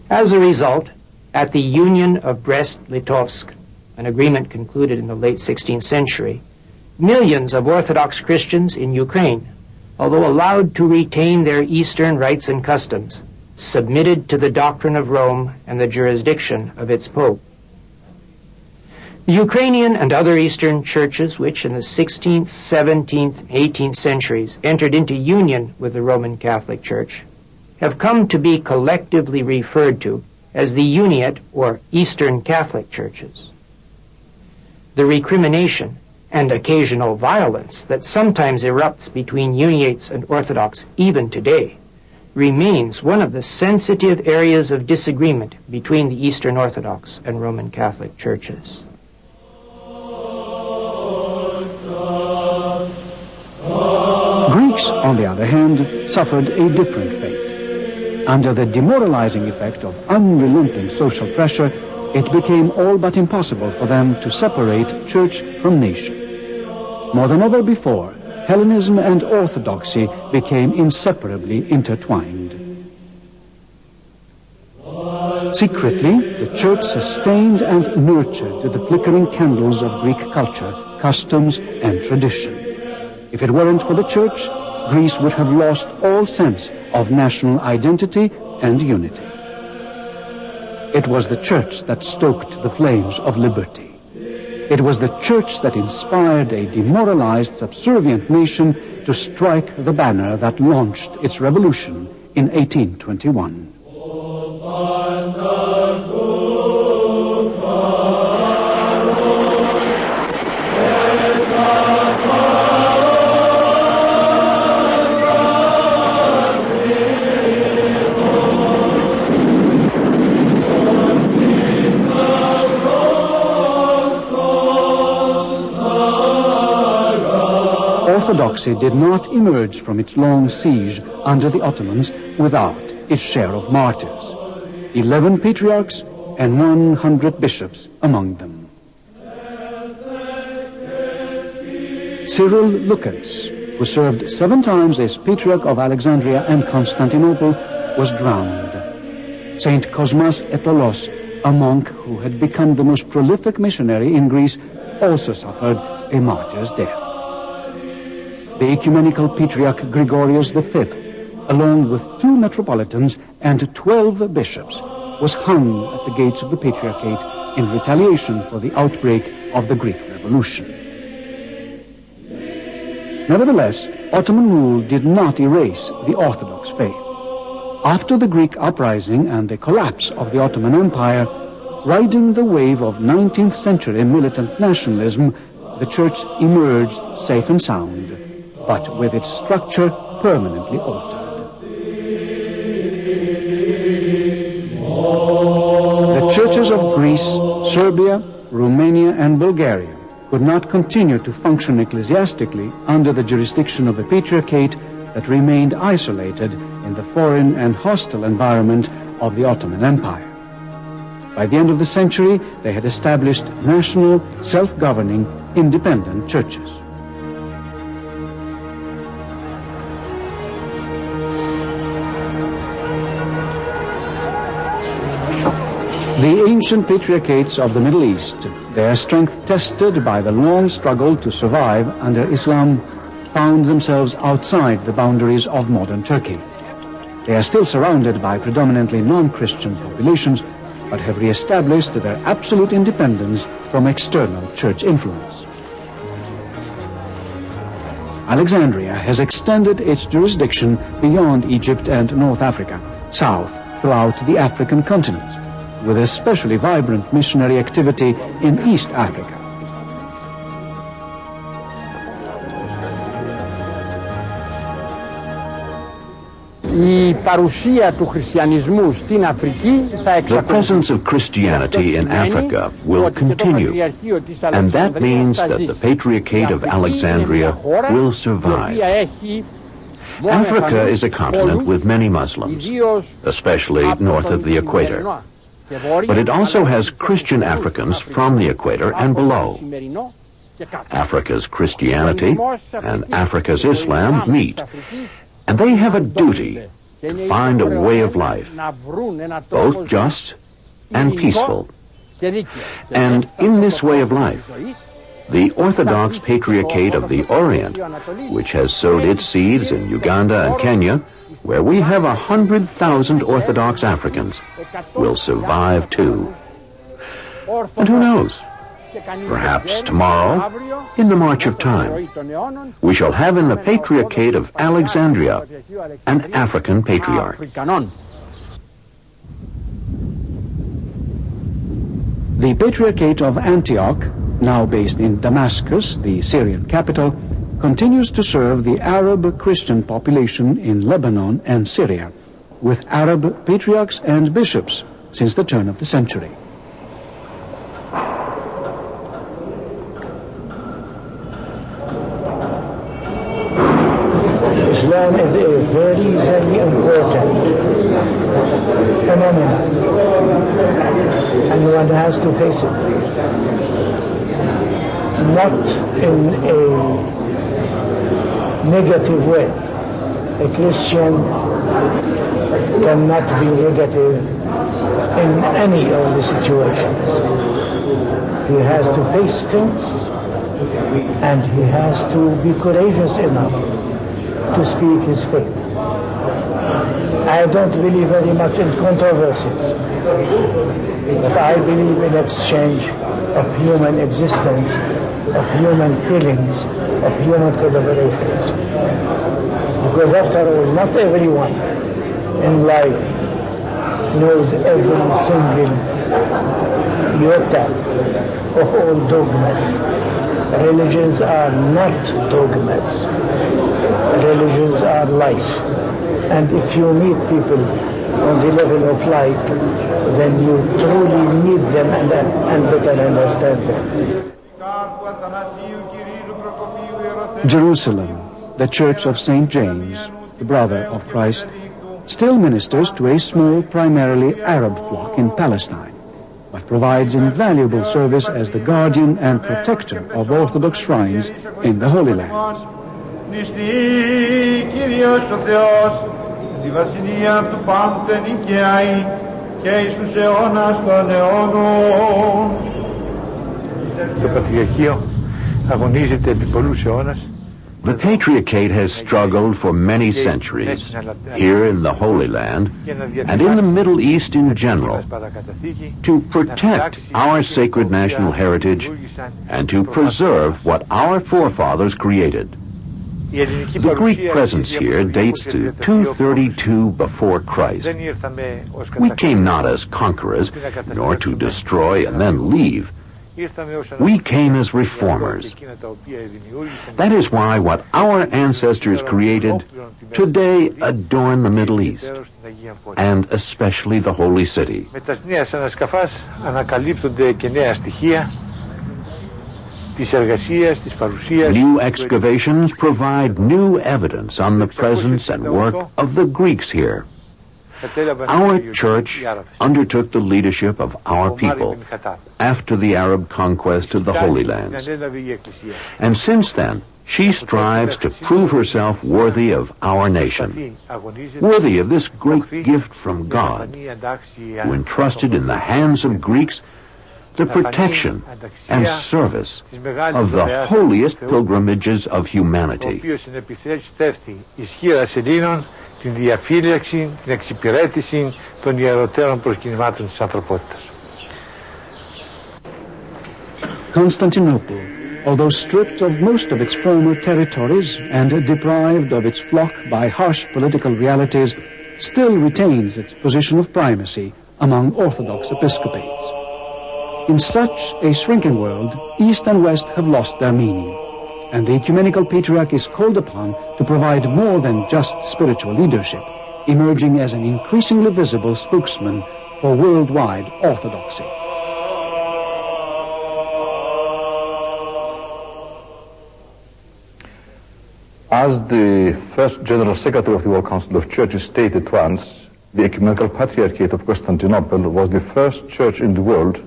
As a result, at the Union of Brest-Litovsk, an agreement concluded in the late 16th century, millions of Orthodox Christians in Ukraine, although allowed to retain their Eastern rites and customs, submitted to the doctrine of Rome and the jurisdiction of its Pope. The Ukrainian and other Eastern churches which in the 16th, 17th, 18th centuries entered into union with the Roman Catholic Church have come to be collectively referred to as the Uniate or Eastern Catholic churches. The recrimination and occasional violence that sometimes erupts between Uniates and Orthodox even today remains one of the sensitive areas of disagreement between the Eastern Orthodox and Roman Catholic churches. Greeks, on the other hand, suffered a different fate. Under the demoralizing effect of unrelenting social pressure, it became all but impossible for them to separate church from nation. More than ever before, Hellenism and Orthodoxy became inseparably intertwined. Secretly, the church sustained and nurtured the flickering candles of Greek culture, customs, and tradition. If it weren't for the church, Greece would have lost all sense of national identity and unity. It was the church that stoked the flames of liberty. It was the church that inspired a demoralized, subservient nation to strike the banner that launched its revolution in 1821. Orthodoxy did not emerge from its long siege under the Ottomans without its share of martyrs, 11 patriarchs and 100 bishops among them. Cyril Lucaris, who served 7 times as Patriarch of Alexandria and Constantinople, was drowned. Saint Cosmas Epalos, a monk who had become the most prolific missionary in Greece, also suffered a martyr's death. The ecumenical Patriarch Gregorius V, along with 2 metropolitans and 12 bishops, was hung at the gates of the Patriarchate in retaliation for the outbreak of the Greek Revolution. Nevertheless, Ottoman rule did not erase the Orthodox faith. After the Greek uprising and the collapse of the Ottoman Empire, riding the wave of 19th century militant nationalism, the Church emerged safe and sound, but with its structure permanently altered. The churches of Greece, Serbia, Romania, and Bulgaria could not continue to function ecclesiastically under the jurisdiction of the Patriarchate that remained isolated in the foreign and hostile environment of the Ottoman Empire. By the end of the century, they had established national, self-governing, independent churches. The ancient patriarchates of the Middle East, their strength tested by the long struggle to survive under Islam, found themselves outside the boundaries of modern Turkey. They are still surrounded by predominantly non-Christian populations, but have re-established their absolute independence from external church influence. Alexandria has extended its jurisdiction beyond Egypt and North Africa, south throughout the African continent, with especially vibrant missionary activity in East Africa. The presence of Christianity in Africa will continue, and that means that the Patriarchate of Alexandria will survive. Africa is a continent with many Muslims, especially north of the equator. But it also has Christian Africans from the equator and below. Africa's Christianity and Africa's Islam meet, and they have a duty to find a way of life, both just and peaceful. And in this way of life, the Orthodox Patriarchate of the Orient, which has sowed its seeds in Uganda and Kenya, where we have 100,000 Orthodox Africans, will survive too. And who knows? Perhaps tomorrow, in the march of time, we shall have in the Patriarchate of Alexandria an African patriarch. The Patriarchate of Antioch, now based in Damascus, the Syrian capital, continues to serve the Arab Christian population in Lebanon and Syria, with Arab patriarchs and bishops since the turn of the century. Islam is a very, very important phenomenon, and one has to face it. Not in a negative way. A Christian cannot be negative in any of the situations. He has to face things And he has to be courageous enough to speak his faith. I don't believe very much in controversies, but I believe in exchange of human existence, of human feelings, of human collaborations. Because after all, not everyone in life knows every single iota of all dogmas. Religions are not dogmas. Religions are life. And if you meet people on the level of life, then you truly meet them and better understand them. Jerusalem, the Church of St. James, the brother of Christ, still ministers to a small, primarily Arab flock in Palestine, but provides invaluable service as the guardian and protector of Orthodox shrines in the Holy Land. The Patriarchate has struggled for many centuries here in the Holy Land and in the Middle East in general to protect our sacred national heritage and to preserve what our forefathers created. The Greek presence here dates to 232 before Christ. We came not as conquerors, nor to destroy and then leave. We came as reformers. That is why what our ancestors created today adorn the Middle East, and especially the Holy City. New excavations provide new evidence on the presence and work of the Greeks here. Our church undertook the leadership of our people after the Arab conquest of the Holy Lands. And since then, she strives to prove herself worthy of our nation, worthy of this great gift from God, who entrusted in the hands of Greeks the protection and service of the holiest pilgrimages of humanity. Constantinople, although stripped of most of its former territories and deprived of its flock by harsh political realities, still retains its position of primacy among Orthodox episcopates. In such a shrinking world, East and West have lost their meaning, and the Ecumenical Patriarch is called upon to provide more than just spiritual leadership, emerging as an increasingly visible spokesman for worldwide orthodoxy. As the first General Secretary of the World Council of Churches stated once, the Ecumenical Patriarchate of Constantinople was the first church in the world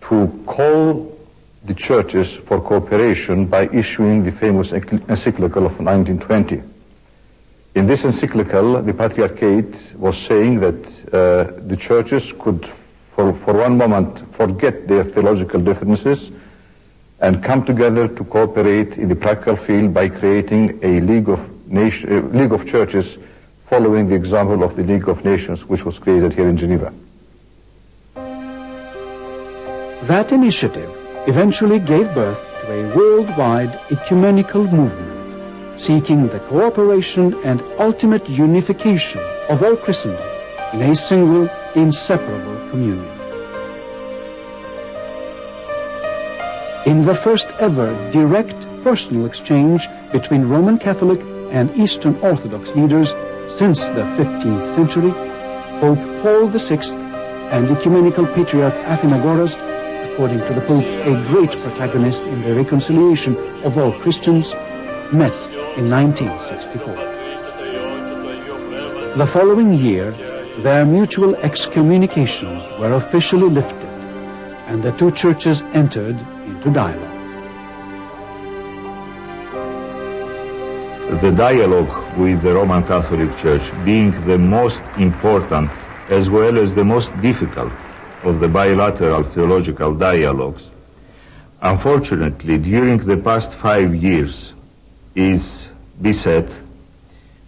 to call the churches for cooperation by issuing the famous encyclical of 1920. In this encyclical, the Patriarchate was saying that the churches could, for one moment, forget their theological differences and come together to cooperate in the practical field by creating a League of Churches, following the example of the League of Nations, which was created here in Geneva. That initiative eventually gave birth to a worldwide ecumenical movement, seeking the cooperation and ultimate unification of all Christendom in a single, inseparable communion. In the first ever direct personal exchange between Roman Catholic and Eastern Orthodox leaders since the 15th century, Pope Paul VI and Ecumenical Patriarch Athenagoras, according to the Pope, a great protagonist in the reconciliation of all Christians, met in 1964. The following year, their mutual excommunications were officially lifted, and the two churches entered into dialogue. The dialogue with the Roman Catholic Church, being the most important as well as the most difficult of the bilateral theological dialogues, unfortunately, during the past 5 years, is beset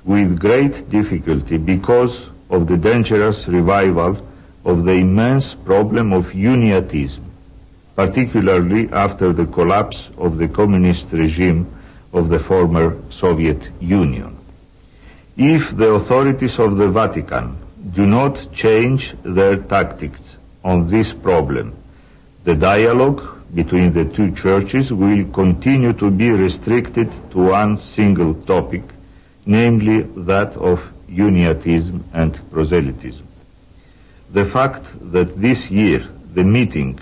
with great difficulty because of the dangerous revival of the immense problem of uniatism, particularly after the collapse of the communist regime of the former Soviet Union. If the authorities of the Vatican do not change their tactics on this problem, the dialogue between the two churches will continue to be restricted to one single topic, namely that of uniatism and proselytism. The fact that this year the meeting,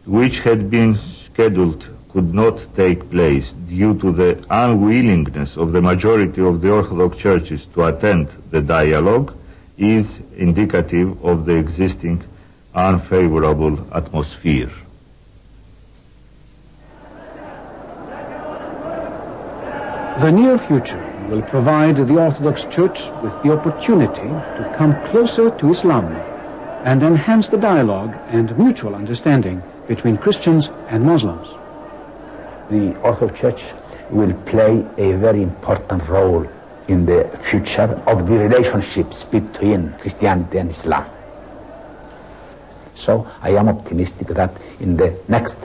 which had been scheduled, could not take place due to the unwillingness of the majority of the Orthodox churches to attend the dialogue, is indicative of the existing unfavorable atmosphere. The near future will provide the Orthodox Church with the opportunity to come closer to Islam and enhance the dialogue and mutual understanding between Christians and Muslims. The Orthodox Church will play a very important role in the future of the relationships between Christianity and Islam. So I am optimistic that in the next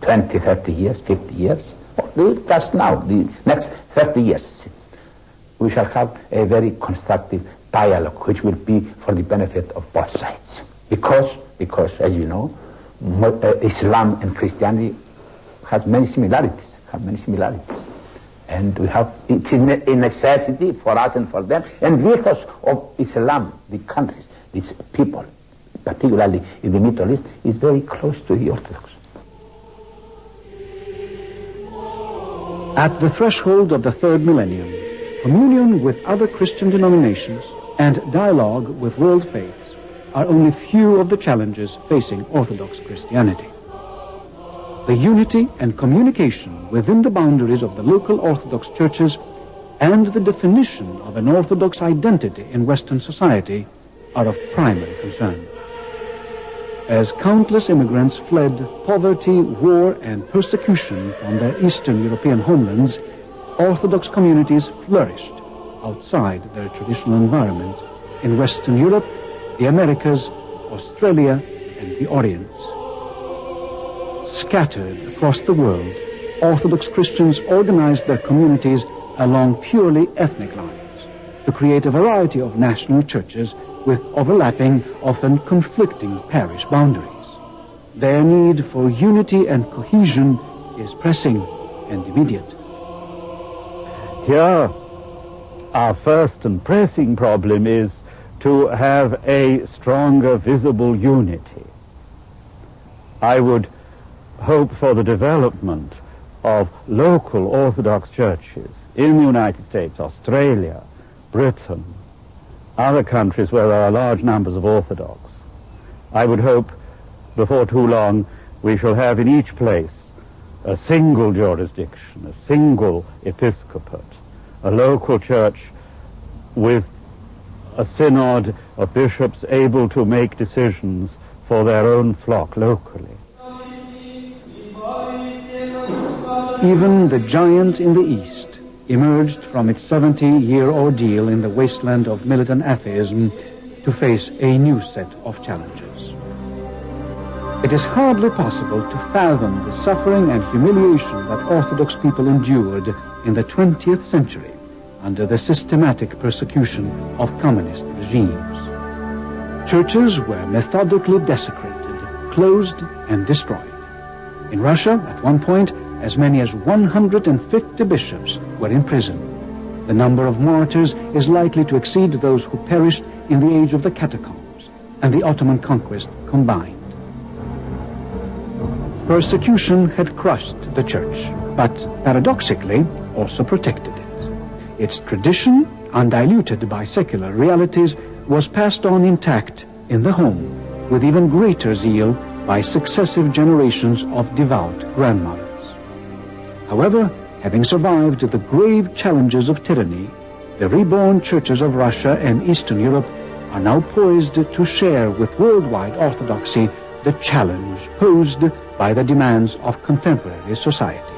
20, 30 years, 50 years, just now, the next 30 years, we shall have a very constructive dialogue which will be for the benefit of both sides. Because as you know, Islam and Christianity have many similarities, And we have, it is a necessity for us and for them, and because of Islam, the countries, these people, particularly in the Middle East, is very close to the Orthodox. At the threshold of the third millennium, communion with other Christian denominations and dialogue with world faiths are only few of the challenges facing Orthodox Christianity. The unity and communication within the boundaries of the local Orthodox churches and the definition of an Orthodox identity in Western society are of primary concern. As countless immigrants fled poverty, war, and persecution from their Eastern European homelands, Orthodox communities flourished outside their traditional environment in Western Europe, the Americas, Australia, and the Orient. Scattered across the world, Orthodox Christians organized their communities along purely ethnic lines to create a variety of national churches with overlapping, often conflicting parish boundaries. Their need for unity and cohesion is pressing and immediate. Here, our first and pressing problem is to have a stronger visible unity. I would hope for the development of local Orthodox churches in the United States, Australia, Britain, other countries where there are large numbers of Orthodox. I would hope before too long we shall have in each place a single jurisdiction, a single episcopate, a local church with a synod of bishops able to make decisions for their own flock locally. Even the giant in the East emerged from its 70-year ordeal in the wasteland of militant atheism to face a new set of challenges. It is hardly possible to fathom the suffering and humiliation that Orthodox people endured in the 20th century under the systematic persecution of communist regimes. Churches were methodically desecrated, closed, and destroyed. In Russia, at one point, as many as 150 bishops were in prison. The number of martyrs is likely to exceed those who perished in the age of the catacombs and the Ottoman conquest combined. Persecution had crushed the church, but paradoxically also protected it. Its tradition, undiluted by secular realities, was passed on intact in the home with even greater zeal by successive generations of devout grandmothers. However, having survived the grave challenges of tyranny, the reborn churches of Russia and Eastern Europe are now poised to share with worldwide orthodoxy the challenge posed by the demands of contemporary society.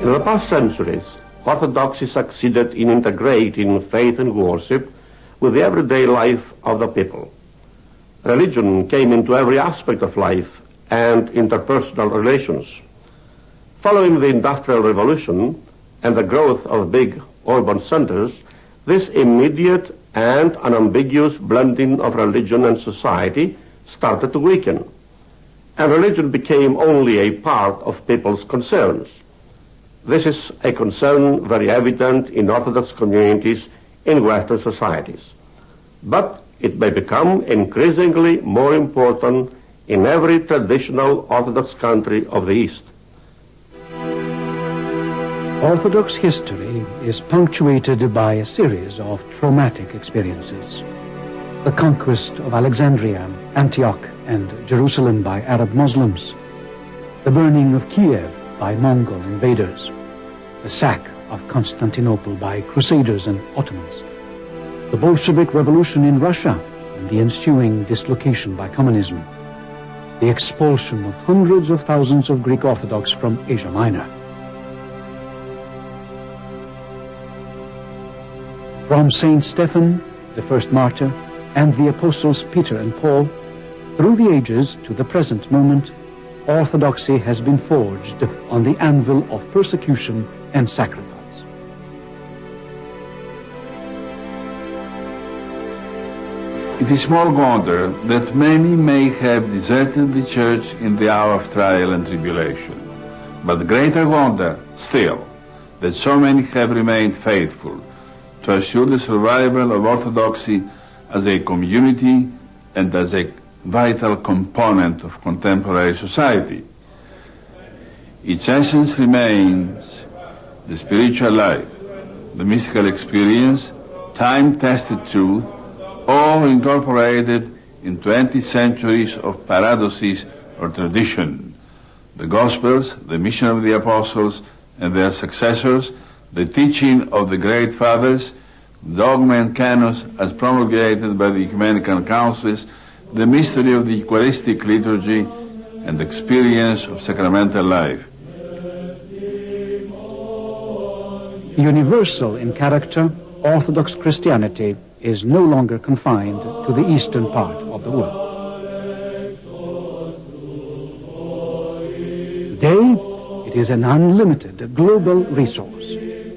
In the past centuries, Orthodoxy succeeded in integrating faith and worship with the everyday life of the people. Religion came into every aspect of life and interpersonal relations. Following the Industrial Revolution and the growth of big urban centers, this immediate and unambiguous blending of religion and society started to weaken, and religion became only a part of people's concerns. This is a concern very evident in Orthodox communities in Western societies, but it may become increasingly more important in every traditional Orthodox country of the East. Orthodox history is punctuated by a series of traumatic experiences. The conquest of Alexandria, Antioch, and Jerusalem by Arab Muslims, the burning of Kiev by Mongol invaders, the sack of Constantinople by Crusaders and Ottomans, the Bolshevik Revolution in Russia and the ensuing dislocation by communism, the expulsion of hundreds of thousands of Greek Orthodox from Asia Minor. From Saint Stephen, the first martyr, and the apostles Peter and Paul, through the ages to the present moment, orthodoxy has been forged on the anvil of persecution and sacrifice. It is small wonder that many may have deserted the church in the hour of trial and tribulation, but greater wonder still that so many have remained faithful to assure the survival of orthodoxy as a community and as a vital component of contemporary society. Its essence remains the spiritual life, the mystical experience, time-tested truth, all incorporated in 20 centuries of paradoxes or tradition. The Gospels, the mission of the apostles and their successors, the teaching of the great fathers, dogma and canons as promulgated by the ecumenical councils, the mystery of the Eucharistic liturgy, and the experience of sacramental life. Universal in character, Orthodox Christianity is no longer confined to the eastern part of the world. Today, it is an unlimited global resource,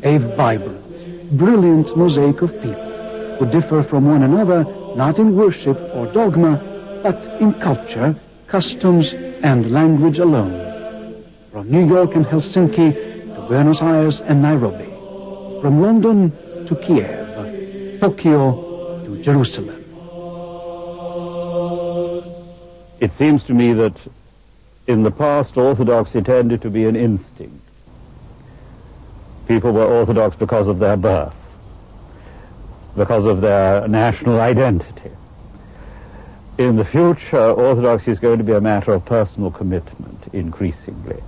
a vibrant, brilliant mosaic of people who differ from one another not in worship or dogma, but in culture, customs, and language alone. From New York and Helsinki to Buenos Aires and Nairobi, from London to Kiev, Tokyo to Jerusalem. It seems to me that in the past, orthodoxy tended to be an instinct. People were orthodox because of their birth, because of their national identity. In the future, orthodoxy is going to be a matter of personal commitment, increasingly.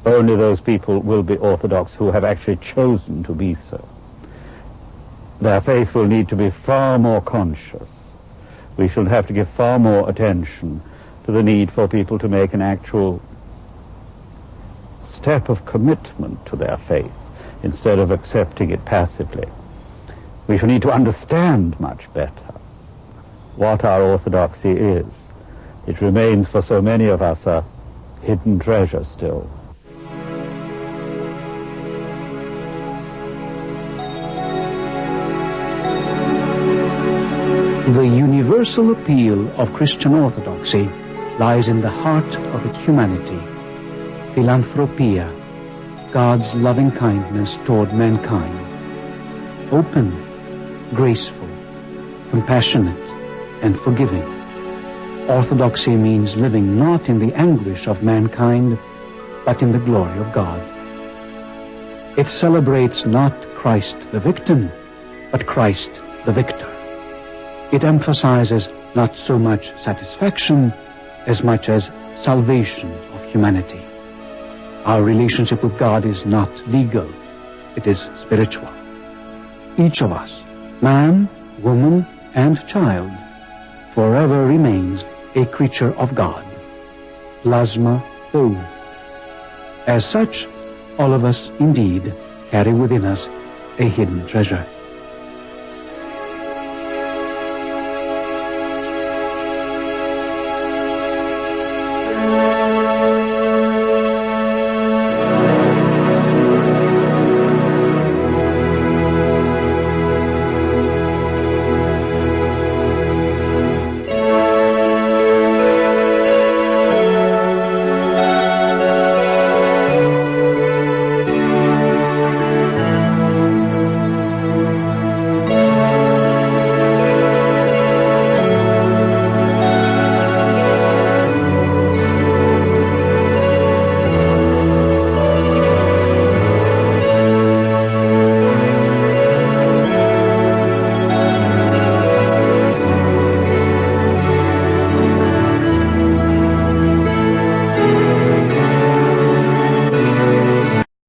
Only those people will be orthodox who have actually chosen to be so. Their faith will need to be far more conscious. We shall have to give far more attention to the need for people to make an actual step of commitment to their faith instead of accepting it passively. We shall need to understand much better what our orthodoxy is. It remains for so many of us a hidden treasure still. The universal appeal of Christian orthodoxy lies in the heart of its humanity, philanthropia, God's loving kindness toward mankind. Open, graceful, compassionate, and forgiving. Orthodoxy means living not in the anguish of mankind, but in the glory of God. It celebrates not Christ the victim, but Christ the victor. It emphasizes not so much satisfaction as much as salvation of humanity. Our relationship with God is not legal, it is spiritual. Each of us, man, woman, and child, forever remains a creature of God. Plasma Thou. As such, all of us indeed carry within us a hidden treasure.